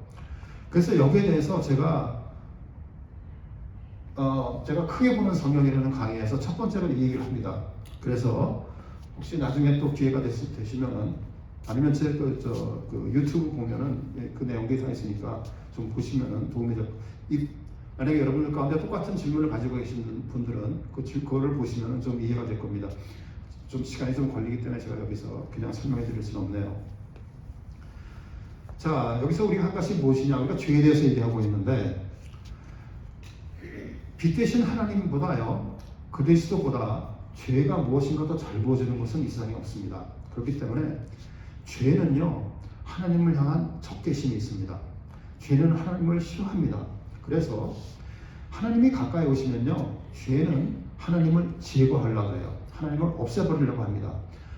그래서 여기에 대해서 제가 크게 보는 성경이라는 강의에서 첫 번째로 이 얘기를 합니다. 그래서 혹시 나중에 또 기회가 되시면은 아니면 제 유튜브 보면은 그 내용들이 다 있으니까 좀 보시면은 도움이 될. 만약에 여러분들 가운데 똑같은 질문을 가지고 계신 분들은 그거를 보시면은 좀 이해가 될 겁니다. 좀 시간이 좀 걸리기 때문에 제가 여기서 그냥 설명해 드릴 수는 없네요. 자, 여기서 우리가 한 가지 무엇이냐? 우리가 죄에 대해서 얘기하고 있는데 빛 대신 하나님보다요 그리스도보다 죄가 무엇인가 더 잘 보여주는 것은 이 세상에 없습니다. 그렇기 때문에 죄는요 하나님을 향한 적개심이 있습니다. 죄는 하나님을 싫어합니다. 그래서 하나님이 가까이 오시면요, 죄는 하나님을 제거하려고 해요. 하나님을 없애버리려고 합니다.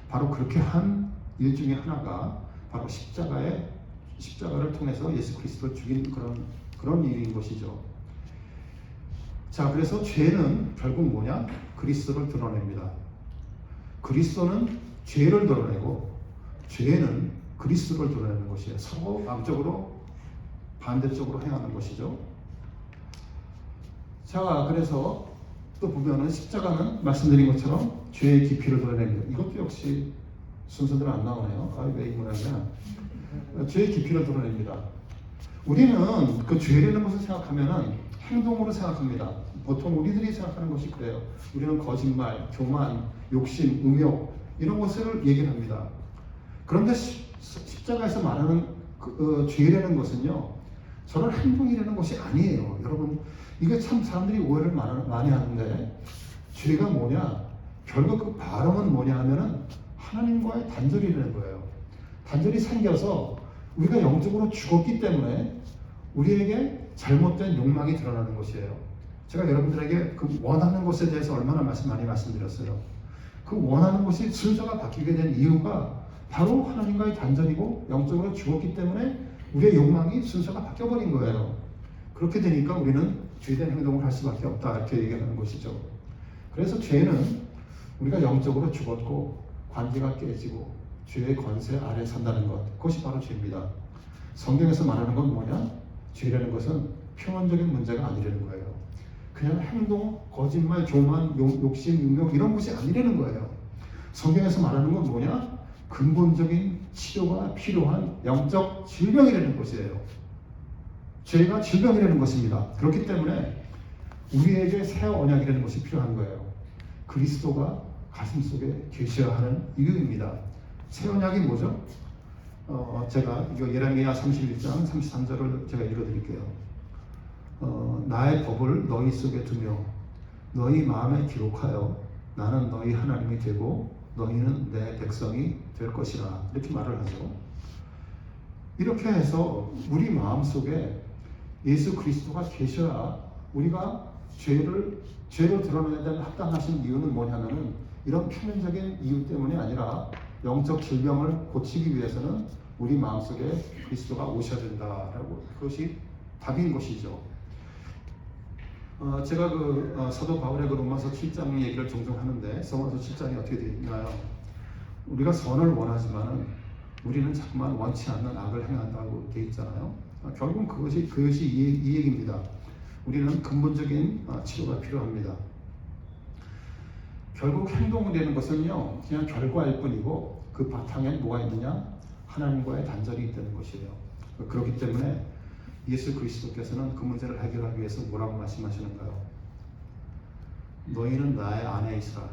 바로 그렇게 한 일 중에 하나가 바로 십자가를 통해서 예수 그리스도를 죽인 그런 일인 것이죠. 자, 그래서 죄는 결국 뭐냐? 그리스도를 드러냅니다. 그리스도는 죄를 드러내고 죄는 그리스도를 드러내는 것이에요. 서로 양쪽으로 반대쪽으로 행하는 것이죠. 자, 그래서 또 보면은 십자가는 말씀드린 것처럼 죄의 깊이를 드러냅니다. 이것도 역시 순서대로 안 나오네요. 왜 이 모양이야? 죄의 깊이를 드러냅니다. 우리는 그 죄라는 것을 생각하면은 행동으로 생각합니다. 보통 우리들이 생각하는 것이 그래요. 우리는 거짓말, 교만, 욕심, 음욕 이런 것을 얘기를 합니다. 그런데 십자가에서 말하는 죄라는 것은요, 저런 행동이라는 것이 아니에요. 여러분, 이게 참 사람들이 오해를 많이 하는데, 죄가 뭐냐? 결국 그 발음은 뭐냐 하면은 하나님과의 단절이라는 거예요. 단절이 생겨서 우리가 영적으로 죽었기 때문에 우리에게 잘못된 욕망이 드러나는 것이에요. 제가 여러분들에게 그 원하는 것에 대해서 얼마나 많이 말씀드렸어요. 그 원하는 것이 순서가 바뀌게 된 이유가 바로 하나님과의 단절이고 영적으로 죽었기 때문에 우리의 욕망이 순서가 바뀌어버린 거예요. 그렇게 되니까 우리는 죄된 행동을 할 수밖에 없다, 이렇게 얘기하는 것이죠. 그래서 죄는 우리가 영적으로 죽었고 관계가 깨지고 죄의 권세 아래 산다는 것, 그것이 바로 죄입니다. 성경에서 말하는 건 뭐냐? 죄라는 것은 표면적인 문제가 아니라는 거예요. 그냥 행동, 거짓말, 교만, 욕심, 음욕 이런 것이 아니라는 거예요. 성경에서 말하는 건 뭐냐? 근본적인 치료가 필요한 영적 질병이라는 것이에요. 죄가 질병이라는 것입니다. 그렇기 때문에 우리에게 새 언약이라는 것이 필요한 거예요. 그리스도가 가슴속에 계셔야 하는 이유입니다. 새 언약이 뭐죠? 제가 이거 예레미야 31장 33절을 제가 읽어드릴게요. 나의 법을 너희 속에 두며 너희 마음에 기록하여 나는 너희 하나님이 되고 너희는 내 백성이 될 것이라, 이렇게 말을 하죠. 이렇게 해서 우리 마음속에 예수 그리스도가 계셔야 우리가 죄로 드러내야 되는 합당하신 이유는 뭐냐면은 이런 표면적인 이유 때문이 아니라 영적 질병을 고치기 위해서는 우리 마음속에 그리스도가 오셔야 된다라고, 그것이 답인 것이죠. 제가 사도 바울의 로마서 7장 얘기를 종종 하는데, 로마서 7장이 어떻게 되어 있나요? 우리가 선을 원하지만은 우리는 자꾸만 원치 않는 악을 행한다고 되어 있잖아요. 결국 그것이 이 얘기입니다. 우리는 근본적인 치료가 필요합니다. 결국 행동이라는 것은요, 그냥 결과일 뿐이고 그 바탕에 뭐가 있느냐? 하나님과의 단절이 있다는 것이에요. 그렇기 때문에 예수 그리스도께서는 그 문제를 해결하기 위해서 뭐라고 말씀하시는가요? 너희는 나의 안에 있으라.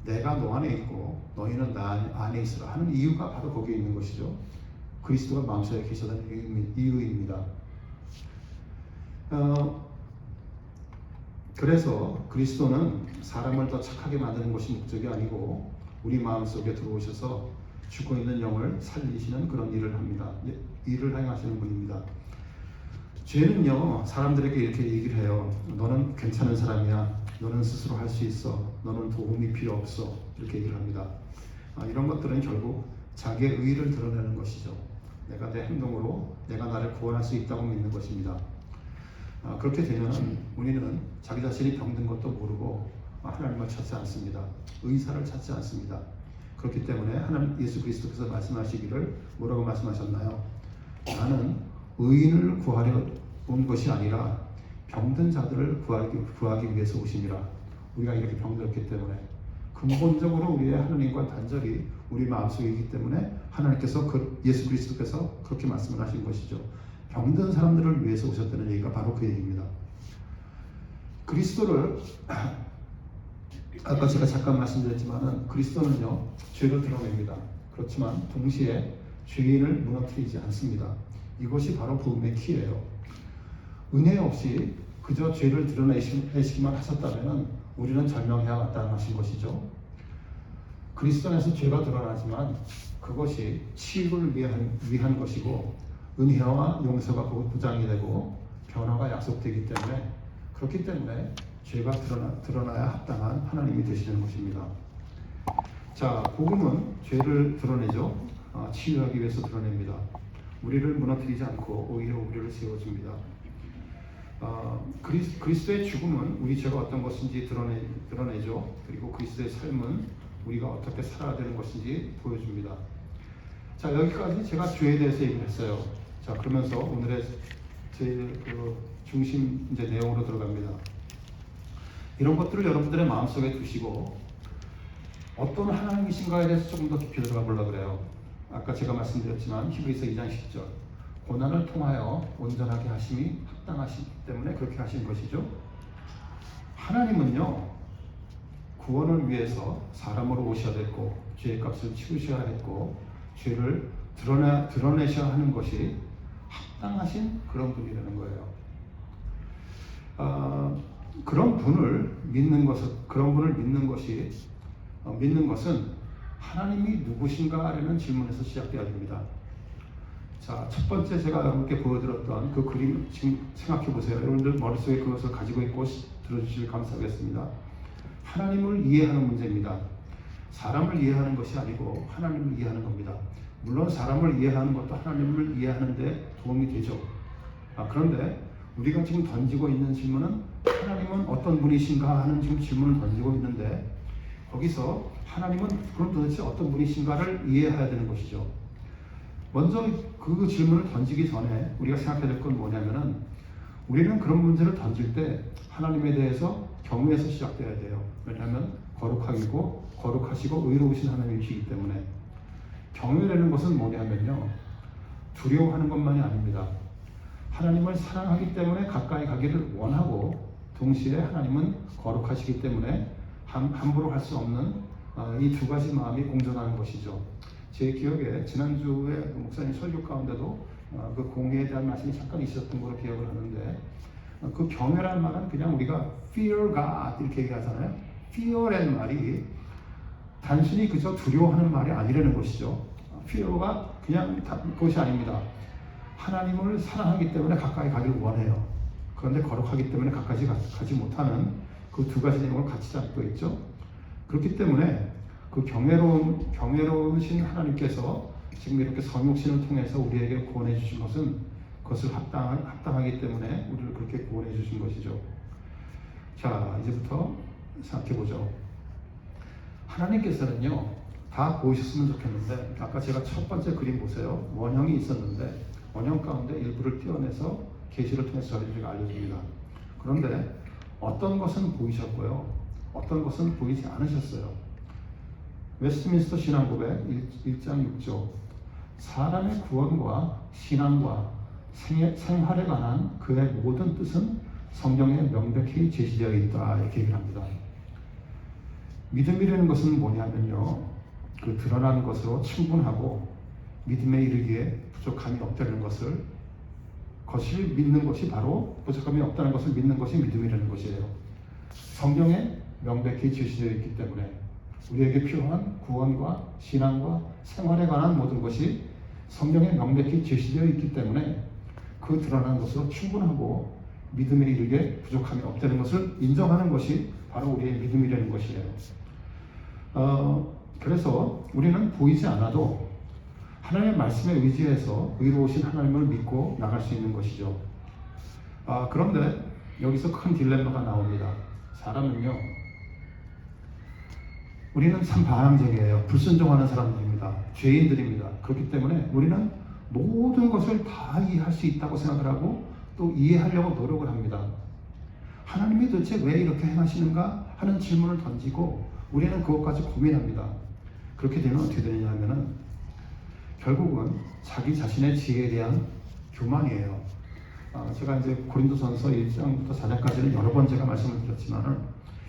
내가 너 안에 있고 너희는 나 안에 있으라 하는 이유가 바로 거기에 있는 것이죠. 그리스도가 마음속에 계시다는 이유입니다. 그래서 그리스도는 사람을 더 착하게 만드는 것이 목적이 아니고 우리 마음속에 들어오셔서 죽어 있는 영을 살리시는 그런 일을 합니다. 일을 행하시는 분입니다. 죄는요, 사람들에게 이렇게 얘기를 해요. 너는 괜찮은 사람이야. 너는 스스로 할 수 있어. 너는 도움이 필요 없어. 이렇게 얘기를 합니다. 이런 것들은 결국 자기의 의의를 드러내는 것이죠. 내가 내 행동으로 내가 나를 구원할 수 있다고 믿는 것입니다. 그렇게 되면 우리는 자기 자신이 병든 것도 모르고 하나님을 찾지 않습니다. 의사를 찾지 않습니다. 그렇기 때문에 하나님 예수 그리스도께서 말씀하시기를 뭐라고 말씀하셨나요? 나는 의인을 구하려 온 것이 아니라 병든 자들을 구하기 위해서 오심이라. 우리가 이렇게 병들었기 때문에 근본적으로 우리의 하나님과 단절이 우리 마음속에 있기 때문에 하나님께서 예수 그리스도께서 그렇게 말씀을 하신 것이죠. 병든 사람들을 위해서 오셨다는 얘기가 바로 그 얘기입니다. 그리스도를 아까 제가 잠깐 말씀드렸지만은 그리스도는요, 죄를 드러냅니다. 그렇지만 동시에 죄인을 무너뜨리지 않습니다. 이것이 바로 복음의 키예요. 은혜 없이 그저 죄를 드러내시기만 하셨다면 우리는 절명해야 마땅하신 것이죠. 그리스도 안에서 죄가 드러나지만 그것이 치유를 위한 것이고 은혜와 용서가 보장이 되고 변화가 약속되기 때문에 그렇기 때문에 죄가 드러나야 합당한 하나님이 되시는 것입니다. 자, 복음은 죄를 드러내죠. 치유하기 위해서 드러냅니다. 우리를 무너뜨리지 않고 오히려 우리를 세워줍니다. 그리스도의 죽음은 우리 죄가 어떤 것인지 드러내죠. 그리고 그리스도의 삶은 우리가 어떻게 살아야 되는 것인지 보여줍니다. 자, 여기까지 제가 죄에 대해서 얘기를 했어요. 자, 그러면서 오늘의 제 중심 이제 내용으로 들어갑니다. 이런 것들을 여러분들의 마음속에 두시고 어떤 하나님이신가에 대해서 조금 더 깊이 들어가 보려고 그래요. 아까 제가 말씀드렸지만 히브리서 2장 10절 고난을 통하여 온전하게 하심이 합당하시기 때문에 그렇게 하신 것이죠. 하나님은요, 구원을 위해서 사람으로 오셔야 됐고 죄의 값을 치우셔야 했고 죄를 드러내셔야 하는 것이 합당하신 그런 분이라는 거예요. 그런 분을 믿는 것은 하나님이 누구신가라는 질문에서 시작되어야 됩니다. 자, 첫 번째 제가 여러분께 보여드렸던 그 그림 지금 생각해 보세요. 여러분들 머릿속에 그것을 가지고 있고 들어주시길 감사하겠습니다. 하나님을 이해하는 문제입니다. 사람을 이해하는 것이 아니고 하나님을 이해하는 겁니다. 물론 사람을 이해하는 것도 하나님을 이해하는 데 도움이 되죠. 그런데 우리가 지금 던지고 있는 질문은 하나님은 어떤 분이신가 하는 지금 질문을 던지고 있는데 거기서 하나님은 그럼 도대체 어떤 분이신가를 이해해야 되는 것이죠. 먼저 그 질문을 던지기 전에 우리가 생각해야 될 건 뭐냐면은 우리는 그런 문제를 던질 때 하나님에 대해서 경외해서 시작돼야 돼요. 왜냐하면 거룩하시고 의로우신 하나님이시기 때문에. 경외라는 것은 뭐냐면요, 두려워하는 것만이 아닙니다. 하나님을 사랑하기 때문에 가까이 가기를 원하고 동시에 하나님은 거룩하시기 때문에 함부로 할 수 없는 이 두 가지 마음이 공존하는 것이죠. 제 기억에 지난주에 목사님 설교 가운데도 그 공의에 대한 말씀이 잠깐 있었던 걸로 기억을 하는데 그 경외라는 말은 그냥 우리가 fear God 이렇게 얘기하잖아요. fear라는 말이 단순히 그저 두려워하는 말이 아니라는 것이죠. fear가 그냥 그것이 아닙니다. 하나님을 사랑하기 때문에 가까이 가기를 원해요. 그런데 거룩하기 때문에 가까이 가지 못하는 그 두 가지 내용을 같이 잡고 있죠. 그렇기 때문에 그 경외로우신 하나님께서 지금 이렇게 성육신을 통해서 우리에게 구원해 주신 것은 그것을 합당하기 때문에 우리를 그렇게 구원해 주신 것이죠. 자, 이제부터 생각해 보죠. 하나님께서는요, 다 보이셨으면 좋겠는데 아까 제가 첫 번째 그림 보세요. 원형이 있었는데 원형 가운데 일부를 떼어내서 계시를 통해서 저희들에게 알려줍니다. 그런데 어떤 것은 보이셨고요, 어떤 것은 보이지 않으셨어요. 웨스트민스터 신앙고백 1장 6조 사람의 구원과 신앙과 생활에 관한 그의 모든 뜻은 성경에 명백히 제시되어 있다 이렇게 얘기를 합니다. 믿음이라는 것은 뭐냐면요, 그 드러난 것으로 충분하고 믿음에 이르기에 부족함이 없다는 것을 믿는 것이 바로 부족함이 없다는 것을 믿는 것이 믿음이라는 것이에요. 성경에 명백히 제시되어 있기 때문에 우리에게 필요한 구원과 신앙과 생활에 관한 모든 것이 성경에 명백히 제시되어 있기 때문에 그 드러난 것으로 충분하고 믿음에 이르게 부족함이 없다는 것을 인정하는 것이 바로 우리의 믿음이라는 것이에요. 그래서 우리는 보이지 않아도 하나님의 말씀에 의지해서 의로우신 하나님을 믿고 나갈 수 있는 것이죠. 그런데 여기서 큰 딜레마가 나옵니다. 사람은요, 우리는 참 반항적이에요. 불순종하는 사람들입니다. 죄인들입니다. 그렇기 때문에 우리는 모든 것을 다 이해할 수 있다고 생각을 하고 또 이해하려고 노력을 합니다. 하나님이 도대체 왜 이렇게 행하시는가 하는 질문을 던지고 우리는 그것까지 고민합니다. 그렇게 되면 어떻게 되냐면은 결국은 자기 자신의 지혜에 대한 교만이에요. 제가 이제 고린도전서 1장부터 4장까지는 여러 번 제가 말씀을 드렸지만은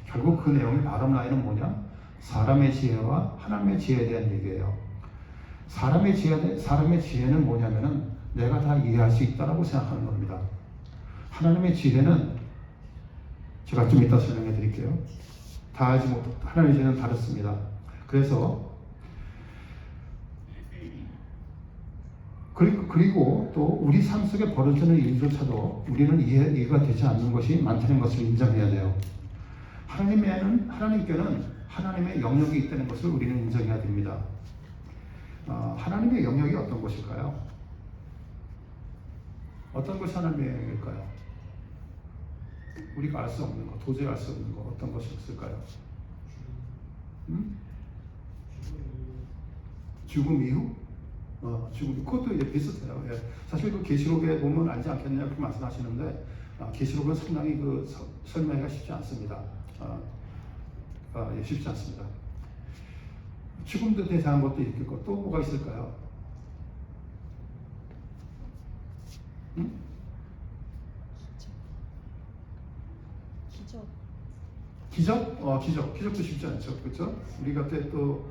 결국 그 내용의 바람 라인은 뭐냐? 사람의 지혜와 하나님의 지혜에 대한 얘기예요. 사람의 지혜는 뭐냐면은 내가 다 이해할 수 있다라고 생각하는 겁니다. 하나님의 지혜는 제가 좀 이따 설명해 드릴게요. 하나님의 지혜는 다릅니다. 그래서 그리고 또 우리 삶 속에 벌어지는 일조차도 우리는 이해가 되지 않는 것이 많다는 것을 인정해야 돼요. 하나님께는 하나님의 영역이 있다는 것을 우리는 인정해야 됩니다. 하나님의 영역이 어떤 것일까요? 어떤 것이 하나님의 영역일까요? 우리가 알 수 없는 것, 도저히 알 수 없는 것, 어떤 것이 있을까요? 죽음 이후? 죽음, 그것도 이제 비슷해요. 예. 사실 그 계시록에 보면 알지 않겠냐 그렇게 말씀하시는데, 계시록은 상당히 설명하기가 쉽지 않습니다. 예, 쉽지 않습니다. 죽음도 대상한 것도 있겠고, 또 뭐가 있을까요? 기적도 쉽지 않죠. 그렇죠? 우리 곁에 또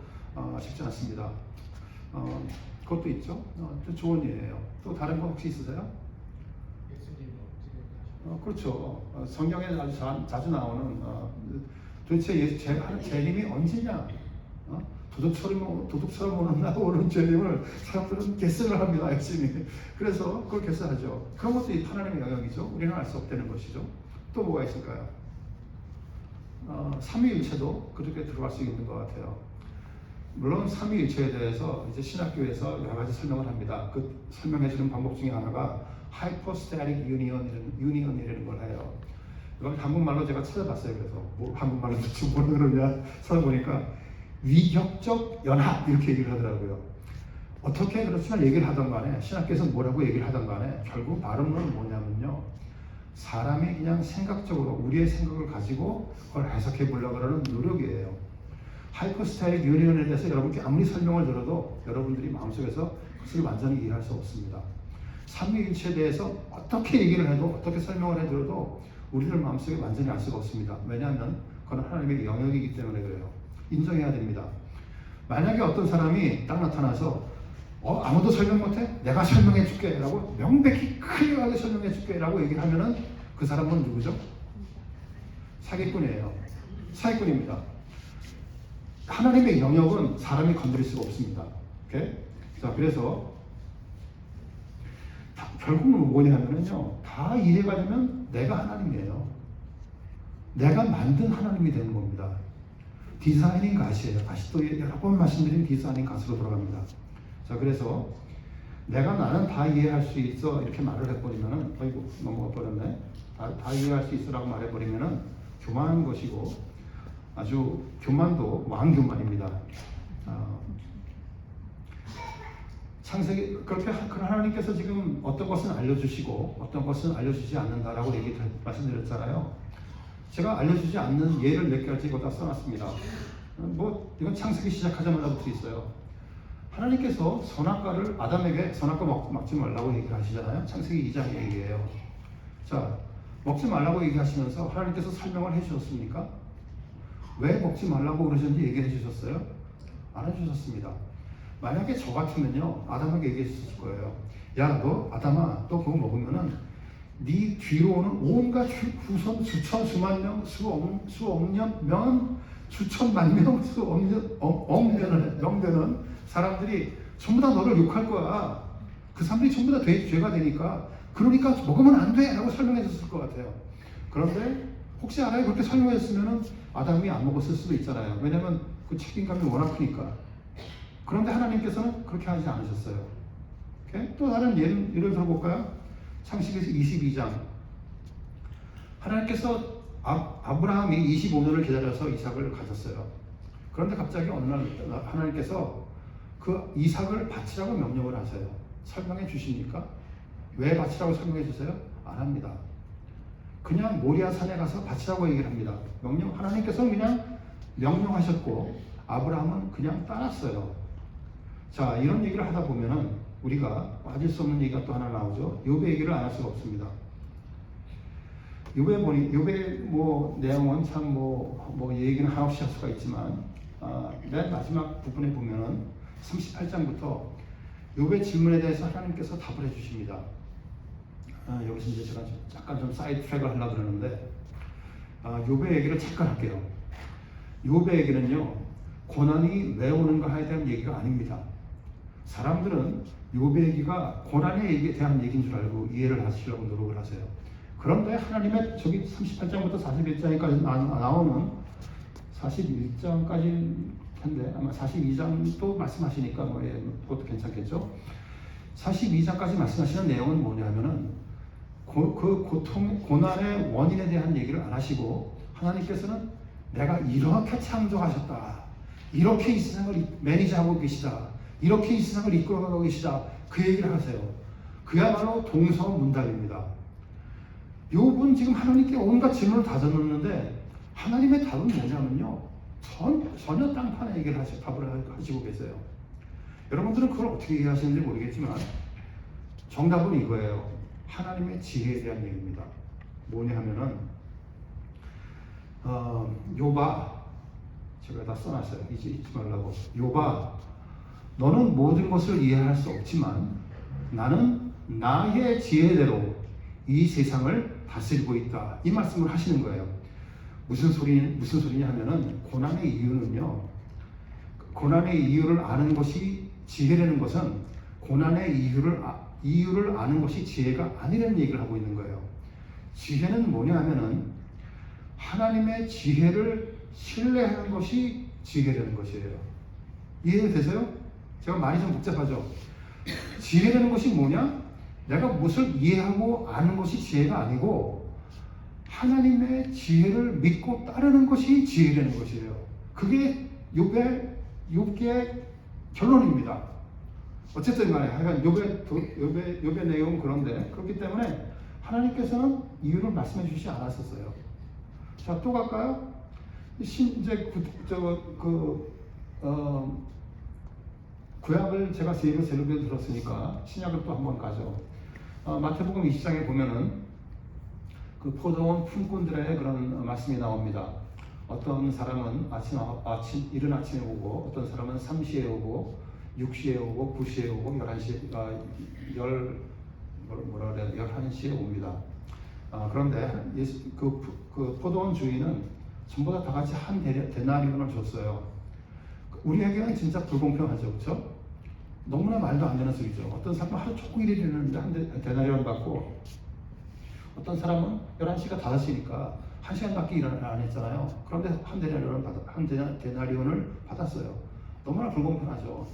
쉽지 않습니다. 그것도 있죠. 또 좋은 예예요. 또 다른 거 혹시 있으세요? 그렇죠. 성경에 아주 자주 나오는 도대체 재림이 언제냐? 도둑처럼 오는 재림을 사람들은 개설을 합니다. 열심히. 그래서 그걸 개설하죠. 그런 것도 하나님의 영역이죠. 우리는 알 수 없다는 것이죠. 또 뭐가 있을까요? 삼위일체도 그렇게 들어갈 수 있는 것 같아요. 물론 삼위일체에 대해서 이제 신학교에서 여러 가지 설명을 합니다. 그 설명해주는 방법 중에 하나가 하이퍼스태틱 유니언이라는 걸 해요. 이건 한국말로 제가 찾아봤어요. 그래서 한국말로 대체 뭐라 그러냐 찾아보니까 위격적 연합 이렇게 얘기를 하더라고요. 어떻게 그렇지만 얘기를 하던 간에 신학교에서 뭐라고 얘기를 하던 간에 결국 발음은 뭐냐면요, 사람이 그냥 생각적으로 우리의 생각을 가지고 그걸 해석해 보려고 하는 노력이에요. 하이퍼스태틱 유니언에 대해서 여러분께 아무리 설명을 들어도 여러분들이 마음속에서 그것을 완전히 이해할 수 없습니다. 삼위일체에 대해서 어떻게 얘기를 해도 어떻게 설명을 해드려도 우리들 마음속에 완전히 알 수가 없습니다. 왜냐하면 그건 하나님의 영역이기 때문에 그래요. 인정해야 됩니다. 만약에 어떤 사람이 딱 나타나서 아무도 설명 못해? 내가 설명해 줄게 라고 명백히 클리어하게 설명해 줄게 라고 얘기를 하면은 그 사람은 누구죠? 사기꾼이에요. 사기꾼입니다. 하나님의 영역은 사람이 건드릴 수가 없습니다. 오케이? 자, 그래서 결국은 뭐냐면요, 다 이해가 되면 내가 하나님이에요. 내가 만든 하나님이 되는 겁니다. 디자이닝 갓이에요. 다시 또 여러 번 말씀드린 디자이닝 갓으로 돌아갑니다. 자, 그래서 나는 다 이해할 수 있어 이렇게 말을 해버리면은, 아이고 넘어가 버렸네. 다 이해할 수 있어라고 말해버리면은 교만한 것이고, 아주 교만도 왕교만입니다. 창세기 그렇게 하나님께서 지금 어떤 것은 알려주시고 어떤 것은 알려주지 않는다라고 말씀드렸잖아요. 제가 알려주지 않는 예를 몇 가지 거다 써놨습니다. 이건 창세기 시작하자마자부터 있어요. 하나님께서 선악과를 아담에게 선악과 먹지 말라고 얘기를 하시잖아요. 창세기 2장 얘기예요. 자, 먹지 말라고 얘기하시면서 하나님께서 설명을 해주셨습니까? 왜 먹지 말라고 그러셨는지 얘기해 주셨어요? 안 해주셨습니다. 만약에 저 같으면요, 아담에게 얘기해 주셨을 거예요. 야, 너 아담아, 너 그거 먹으면은 네 뒤로 오는 온갖 후손 수천 수만 명 수억 년 수천만 명 명되는 사람들이 전부 다 너를 욕할 거야. 그 사람들이 전부 다 죄가 되니까, 그러니까 먹으면 안 돼 라고 설명해 줬을 것 같아요. 그런데 혹시 알아요? 그렇게 설명해 줬으면 아담이 안 먹었을 수도 있잖아요. 왜냐면 그 책임감이 워낙 크니까. 그런데 하나님께서는 그렇게 하지 않으셨어요. 오케이? 또 다른 예를 들어볼까요? 창세기에서 22장. 하나님께서 아브라함이 25년을 기다려서 이삭을 가졌어요. 그런데 갑자기 어느 날 하나님께서 그 이삭을 바치라고 명령을 하세요. 설명해 주십니까? 왜 바치라고 설명해 주세요? 안 합니다. 그냥 모리아 산에 가서 바치라고 얘기를 합니다. 하나님께서 그냥 명령하셨고 아브라함은 그냥 따랐어요. 자, 이런 얘기를 하다 보면은 우리가 빠질 수 없는 얘기가 또 하나 나오죠. 욥의 얘기를 안 할 수가 없습니다. 욥의 내용은 참 얘기는 한없이 할 수가 있지만, 맨 마지막 부분에 보면은 38장부터 욥의 질문에 대해서 하나님께서 답을 해주십니다. 여기서 이제 제가 약간 좀 사이드 트랙을 하려고 그러는데, 욥의 얘기를 잠깐 할게요. 욥의 얘기는요, 고난이 왜 오는가에 대한 얘기가 아닙니다. 사람들은 욥의 얘기가 고난에 대한 얘기인 줄 알고 이해를 하시려고 노력을 하세요. 그런데 하나님의 저기 38장부터 41장까지 나오는 41장까지 텐데 아마 42장도 말씀하시니까 그것도 괜찮겠죠. 42장까지 말씀하시는 내용은 뭐냐면은 그 고통, 고난의 원인에 대한 얘기를 안 하시고 하나님께서는 내가 이렇게 창조하셨다, 이렇게 이 세상을 매니지하고 계시다, 이렇게 이 세상을 이끌어가고 계시다, 그 얘기를 하세요. 그야말로 동서문답입니다. 욥은 지금 하나님께 온갖 질문을 다 던졌는데 하나님의 답은 뭐냐면요, 전혀 딴판의 얘기를 답을 하시고 계세요. 여러분들은 그걸 어떻게 이해하시는지 모르겠지만 정답은 이거예요. 하나님의 지혜에 대한 얘기입니다. 뭐냐 하면은 욥아, 제가 다 써놨어요. 잊지 말라고. 욥아, 너는 모든 것을 이해할 수 없지만 나는 나의 지혜대로 이 세상을 다스리고 있다. 이 말씀을 하시는 거예요. 무슨 소리냐 하면은 고난의 이유는요, 고난의 이유를 아는 것이 지혜라는 것은 고난의 이유를 아는 것이 지혜가 아니라는 얘기를 하고 있는 거예요. 지혜는 뭐냐 하면은 하나님의 지혜를 신뢰하는 것이 지혜라는 것이에요. 이해되세요? 제가 말이 좀 복잡하죠? 지혜라는 것이 뭐냐? 내가 무엇을 이해하고 아는 것이 지혜가 아니고 하나님의 지혜를 믿고 따르는 것이 지혜라는 것이에요. 그게 욥의 결론입니다. 어쨌든 간에 하여간 욥의 내용은 그런데, 그렇기 때문에 하나님께서는 이유를 말씀해 주시지 않았었어요. 자, 또 갈까요? 구약을 제가 세 번 들었으니까 신약을 또 한번 가죠. 마태복음 20장에 보면은 그 포도원 품꾼들의 그런 말씀이 나옵니다. 어떤 사람은 이른 아침에 오고, 어떤 사람은 3시에 오고, 6시에 오고, 9시에 오고, 11시에 옵니다. 그런데 그 포도원 주인은 전부 다 같이 한 데나리온을 줬어요. 우리에게는 진짜 불공평하죠, 그렇죠? 너무나 말도 안 되는 소리죠. 어떤 사람은 하루 종일 일했는데 한 데나리온 받고, 어떤 사람은 11시가 5시니까 1시간밖에 일을 안 했잖아요. 그런데 한 데나리온을 받았어요. 너무나 불공평하죠.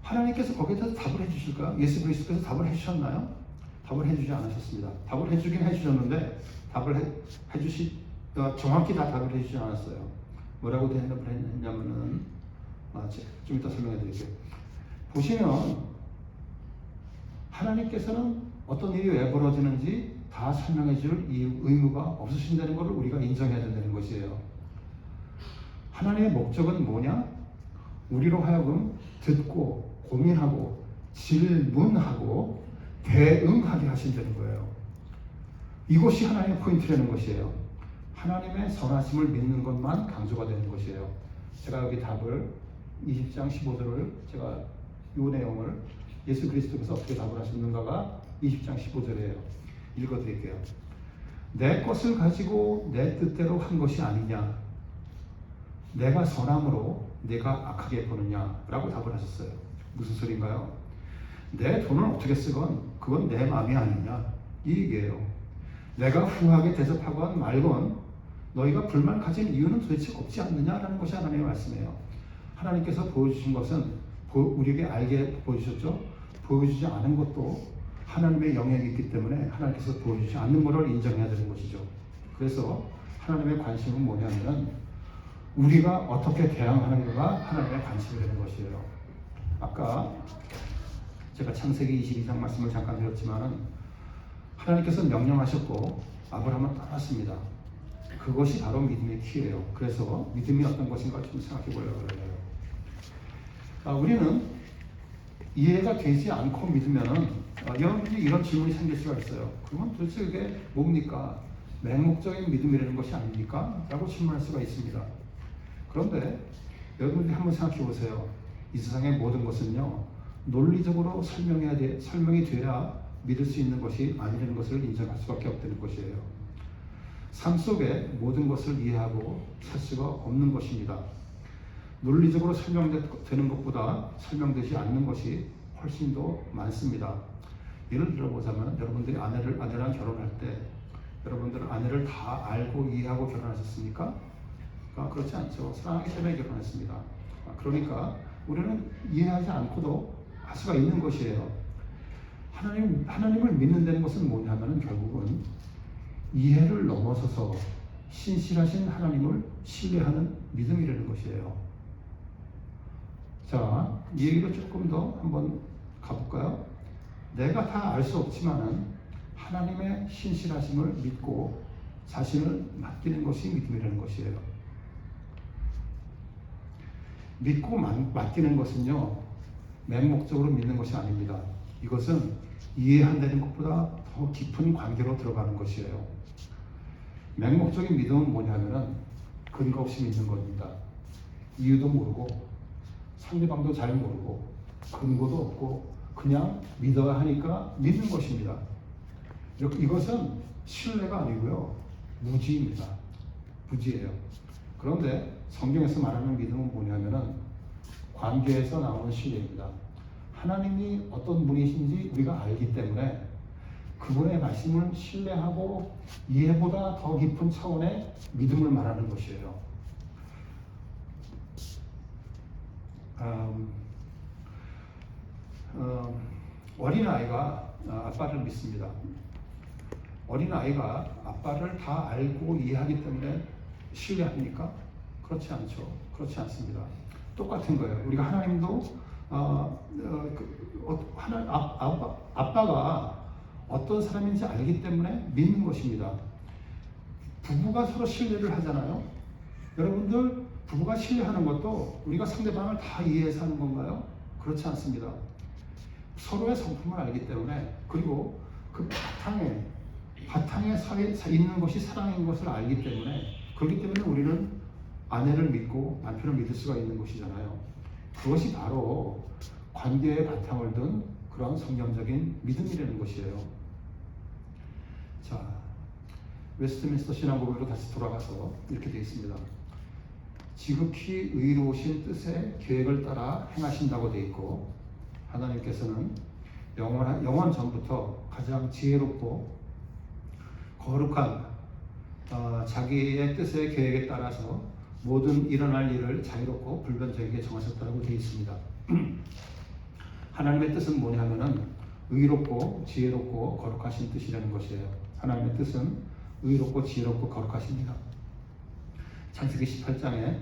하나님께서 거기에 대해서 답을 해주실까요? 예수 그리스도께서 답을 해주셨나요? 답을 해주지 않으셨습니다. 답을 해주긴 해주셨는데 정확히 다 답을 해주지 않았어요. 뭐라고 대답을 했냐면은 좀 이따 설명해 드릴게요. 보시면 하나님께서는 어떤 일이 왜 벌어지는지 다 설명해 줄 의무가 없으신다는 것을 우리가 인정해야 된다는 것이에요. 하나님의 목적은 뭐냐? 우리로 하여금 듣고 고민하고 질문하고 대응하게 하신다는 거예요. 이것이 하나님의 포인트라는 것이에요. 하나님의 선하심을 믿는 것만 강조가 되는 것이에요. 제가 여기 답을 20장 15절을 제가 이 내용을 예수 그리스도께서 어떻게 답을 하셨는가가 20장 15절이에요. 읽어드릴게요. 내 것을 가지고 내 뜻대로 한 것이 아니냐? 내가 선함으로 내가 악하게 보느냐? 라고 답을 하셨어요. 무슨 소리인가요? 내 돈을 어떻게 쓰건 그건 내 마음이 아니냐? 이 얘기예요. 내가 후하게 대접하건 말건 너희가 불만 가진 이유는 도대체 없지 않느냐라는 것이 하나님의 말씀이에요. 하나님께서 보여주신 것은 우리에게 알게 보여주셨죠. 보여주지 않은 것도 하나님의 영역이 있기 때문에 하나님께서 보여주지 않는 것을 인정해야 되는 것이죠. 그래서 하나님의 관심은 뭐냐면 우리가 어떻게 대항하는가가 하나님의 관심이 되는 것이에요. 아까 제가 창세기 22장 말씀을 잠깐 드렸지만은 하나님께서 명령하셨고 아브라함은 따랐습니다. 그것이 바로 믿음의 키예요. 그래서 믿음이 어떤 것인가 좀 생각해 보려고 해요. 우리는 이해가 되지 않고 믿으면은 여러분들이 이런 질문이 생길 수가 있어요. 그러면 도대체 이게 뭡니까? 맹목적인 믿음이라는 것이 아닙니까? 라고 질문할 수가 있습니다. 그런데 여러분들이 한번 생각해 보세요. 이 세상의 모든 것은요, 논리적으로 설명이 돼야 믿을 수 있는 것이 아니라는 것을 인정할 수밖에 없다는 것이에요. 삶 속에 모든 것을 이해하고 살 수가 없는 것입니다. 논리적으로 설명되는 것보다 설명되지 않는 것이 훨씬 더 많습니다. 예를 들어보자면 여러분들이 아내랑 결혼할 때 여러분들은 아내를 다 알고 이해하고 결혼하셨습니까? 그렇지 않죠. 사랑하기 때문에 결혼했습니다. 그러니까 우리는 이해하지 않고도 할 수가 있는 것이에요. 하나님을 믿는다는 것은 뭐냐면 결국은 이해를 넘어서서 신실하신 하나님을 신뢰하는 믿음이라는 것이에요. 자, 이 얘기를 조금 더 한번 가볼까요? 내가 다 알 수 없지만은 하나님의 신실하심을 믿고 자신을 맡기는 것이 믿음이라는 것이에요. 믿고 맡기는 것은요, 맹목적으로 믿는 것이 아닙니다. 이것은 이해한다는 것보다 더 깊은 관계로 들어가는 것이에요. 맹목적인 믿음은 뭐냐면은 근거 없이 믿는 겁니다. 이유도 모르고 상대방도 잘 모르고 근거도 없고 그냥 믿어야 하니까 믿는 것입니다. 이것은 신뢰가 아니고요, 무지입니다. 무지예요. 그런데 성경에서 말하는 믿음은 뭐냐면은 관계에서 나오는 신뢰입니다. 하나님이 어떤 분이신지 우리가 알기 때문에 그분의 말씀을 신뢰하고 이해보다 더 깊은 차원의 믿음을 말하는 것이에요. 어린아이가 아빠를 믿습니다. 어린아이가 아빠를 다 알고 이해하기 때문에 신뢰합니까? 그렇지 않죠. 그렇지 않습니다. 똑같은 거예요. 우리가 하나님도 아빠가 어떤 사람인지 알기 때문에 믿는 것입니다. 부부가 서로 신뢰를 하잖아요. 여러분들 부부가 신뢰하는 것도 우리가 상대방을 다 이해해서 하는 건가요? 그렇지 않습니다. 서로의 성품을 알기 때문에, 그리고 그 바탕에 있는 것이 사랑인 것을 알기 때문에, 그렇기 때문에 우리는 아내를 믿고 남편을 믿을 수가 있는 것이잖아요. 그것이 바로 관계의 바탕을 둔 그런 성경적인 믿음이라는 것이에요. 자, 웨스트민스터 신앙고백으로 다시 돌아가서 이렇게 되어 있습니다. 지극히 의로우신 뜻의 계획을 따라 행하신다고 되어 있고, 하나님께서는 영원 전부터 가장 지혜롭고 거룩한 자기의 뜻의 계획에 따라서 모든 일어날 일을 자유롭고 불변적이게 정하셨다고 되어 있습니다. 하나님의 뜻은 뭐냐면은 의롭고 지혜롭고 거룩하신 뜻이라는 것이에요. 하나님의 뜻은 의롭고 지혜롭고 거룩하십니다. 창세기 18장에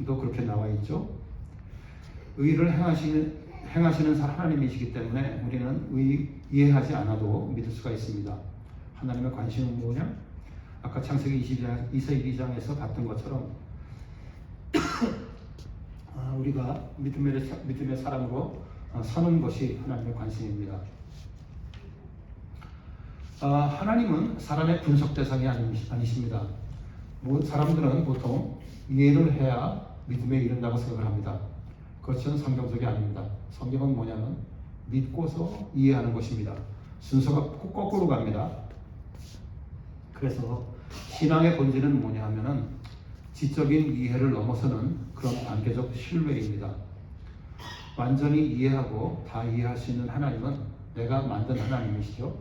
또 그렇게 나와 있죠. 의를 행하시는 하나님이시기 때문에 우리는 이해하지 않아도 믿을 수가 있습니다. 하나님의 관심은 뭐냐? 아까 창세기 22장에서 봤던 것처럼 우리가 믿음의 사람으로 사는 것이 하나님의 관심입니다. 하나님은 사람의 분석 대상이 아니십니다. 사람들은 보통 이해를 해야 믿음에 이른다고 생각을 합니다. 그것은 성경적이 아닙니다. 성경은 뭐냐면 믿고서 이해하는 것입니다. 순서가 거꾸로 갑니다. 그래서 신앙의 본질은 뭐냐 하면은 지적인 이해를 넘어서는 그런 관계적 신뢰입니다. 완전히 이해하고 다 이해할 수 있는 하나님은 내가 만든 하나님이시죠.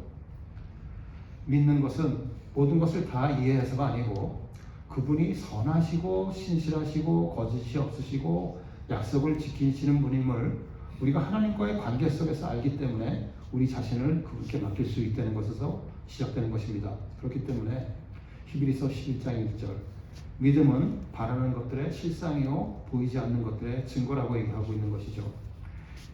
믿는 것은 모든 것을 다 이해해서가 아니고 그분이 선하시고 신실하시고 거짓이 없으시고 약속을 지키시는 분임을 우리가 하나님과의 관계 속에서 알기 때문에 우리 자신을 그분께 맡길 수 있다는 것에서 시작되는 것입니다. 그렇기 때문에 히브리서 11장 1절 믿음은 바라는 것들의 실상이요 보이지 않는 것들의 증거라고 얘기하고 있는 것이죠.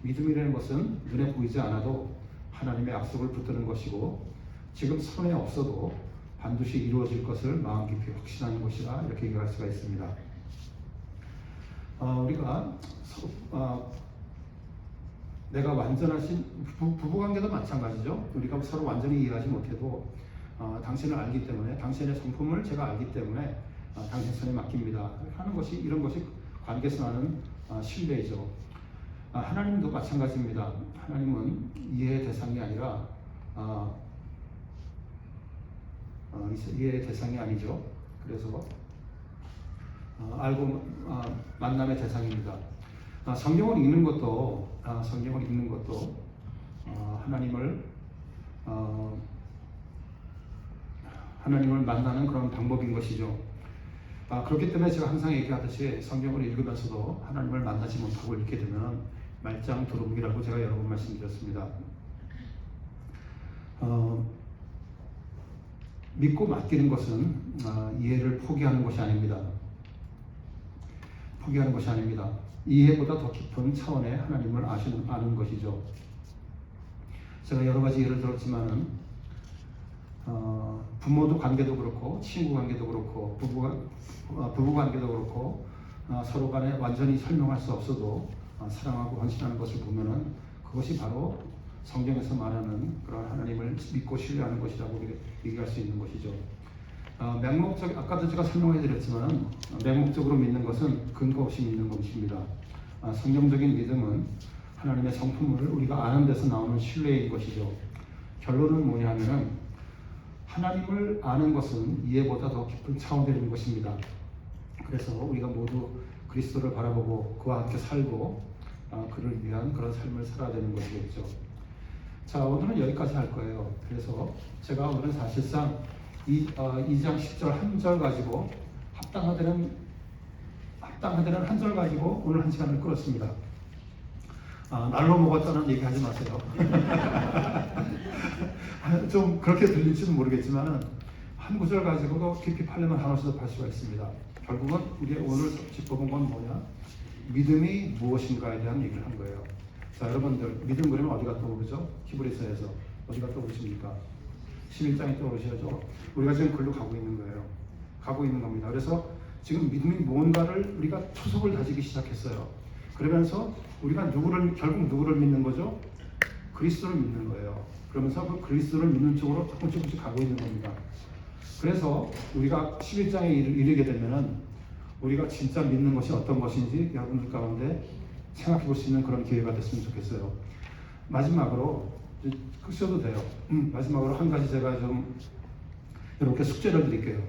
믿음이라는 것은 눈에 보이지 않아도 하나님의 약속을 붙드는 것이고 지금 손에 없어도 반드시 이루어질 것을 마음 깊이 확신하는 것이라 이렇게 얘기할 수가 있습니다. 우리가 내가 완전하신 부부관계도 마찬가지죠. 우리가 서로 완전히 이해하지 못해도 당신을 알기 때문에 당신의 성품을 제가 알기 때문에 당신 손에 맡깁니다 하는 것이 이런 것이 관계에서 나는 신뢰이죠. 하나님도 마찬가지입니다. 하나님은 이해의 대상이 아니라 이해의 대상이 아니죠. 그래서 알고 만남의 대상입니다. 성경을 읽는 것도 하나님을 만나는 그런 방법인 것이죠. 그렇기 때문에 제가 항상 얘기하듯이 성경을 읽으면서도 하나님을 만나지 못하고 읽게 되면 말짱 도루묵이라고 제가 여러 번 말씀드렸습니다. 믿고 맡기는 것은 이해를 포기하는 것이 아닙니다. 이해보다 더 깊은 차원의 하나님을 아는 것이죠. 제가 여러 가지 예를 들었지만은 부모도 관계도 그렇고 친구 관계도 그렇고 부부 관계도 그렇고 서로 간에 완전히 설명할 수 없어도 사랑하고 헌신하는 것을 보면은 그것이 바로 성경에서 말하는 그런 하나님을 믿고 신뢰하는 것이라고 얘기할 수 있는 것이죠. 아까도 제가 설명해 드렸지만 맹목적으로 믿는 것은 근거 없이 믿는 것입니다. 성경적인 믿음은 하나님의 성품을 우리가 아는 데서 나오는 신뢰인 것이죠. 결론은 뭐냐면은 하나님을 아는 것은 이해보다 더 깊은 차원되는 것입니다. 그래서 우리가 모두 그리스도를 바라보고 그와 함께 살고 그를 위한 그런 삶을 살아야 되는 것이겠죠. 자, 오늘은 여기까지 할 거예요. 그래서 제가 오늘은 사실상 2장 10절 한 절 가지고 합당하다는 한 절 가지고 오늘 한 시간을 끌었습니다. 날로 먹었다는 얘기 하지 마세요. 좀 그렇게 들릴지는 모르겠지만 한 구절 가지고도 깊이 팔려면 한없이 팔 수가 있습니다. 결국은 우리 오늘 짚어본 건 뭐냐? 믿음이 무엇인가에 대한 얘기를 한 거예요. 자, 여러분들 믿음 그러면 어디가 떠오르죠? 히브리서에서 어디가 떠오르십니까? 11장이 떠오르셔야죠. 우리가 지금 글로 가고 있는 거예요. 가고 있는 겁니다. 그래서 지금 믿음이 뭔가를 우리가 초석을 다지기 시작했어요. 그러면서 우리가 결국 누구를 믿는 거죠? 그리스도를 믿는 거예요. 그러면서 그 그리스도를 믿는 쪽으로 조금씩 가고 있는 겁니다. 그래서 우리가 11장에 이르게 되면은 우리가 진짜 믿는 것이 어떤 것인지 여러분들 가운데 생각해 볼 수 있는 그런 기회가 됐으면 좋겠어요. 마지막으로 쓰셔도 돼요. 마지막으로 한 가지 제가 좀 이렇게 숙제를 드릴게요.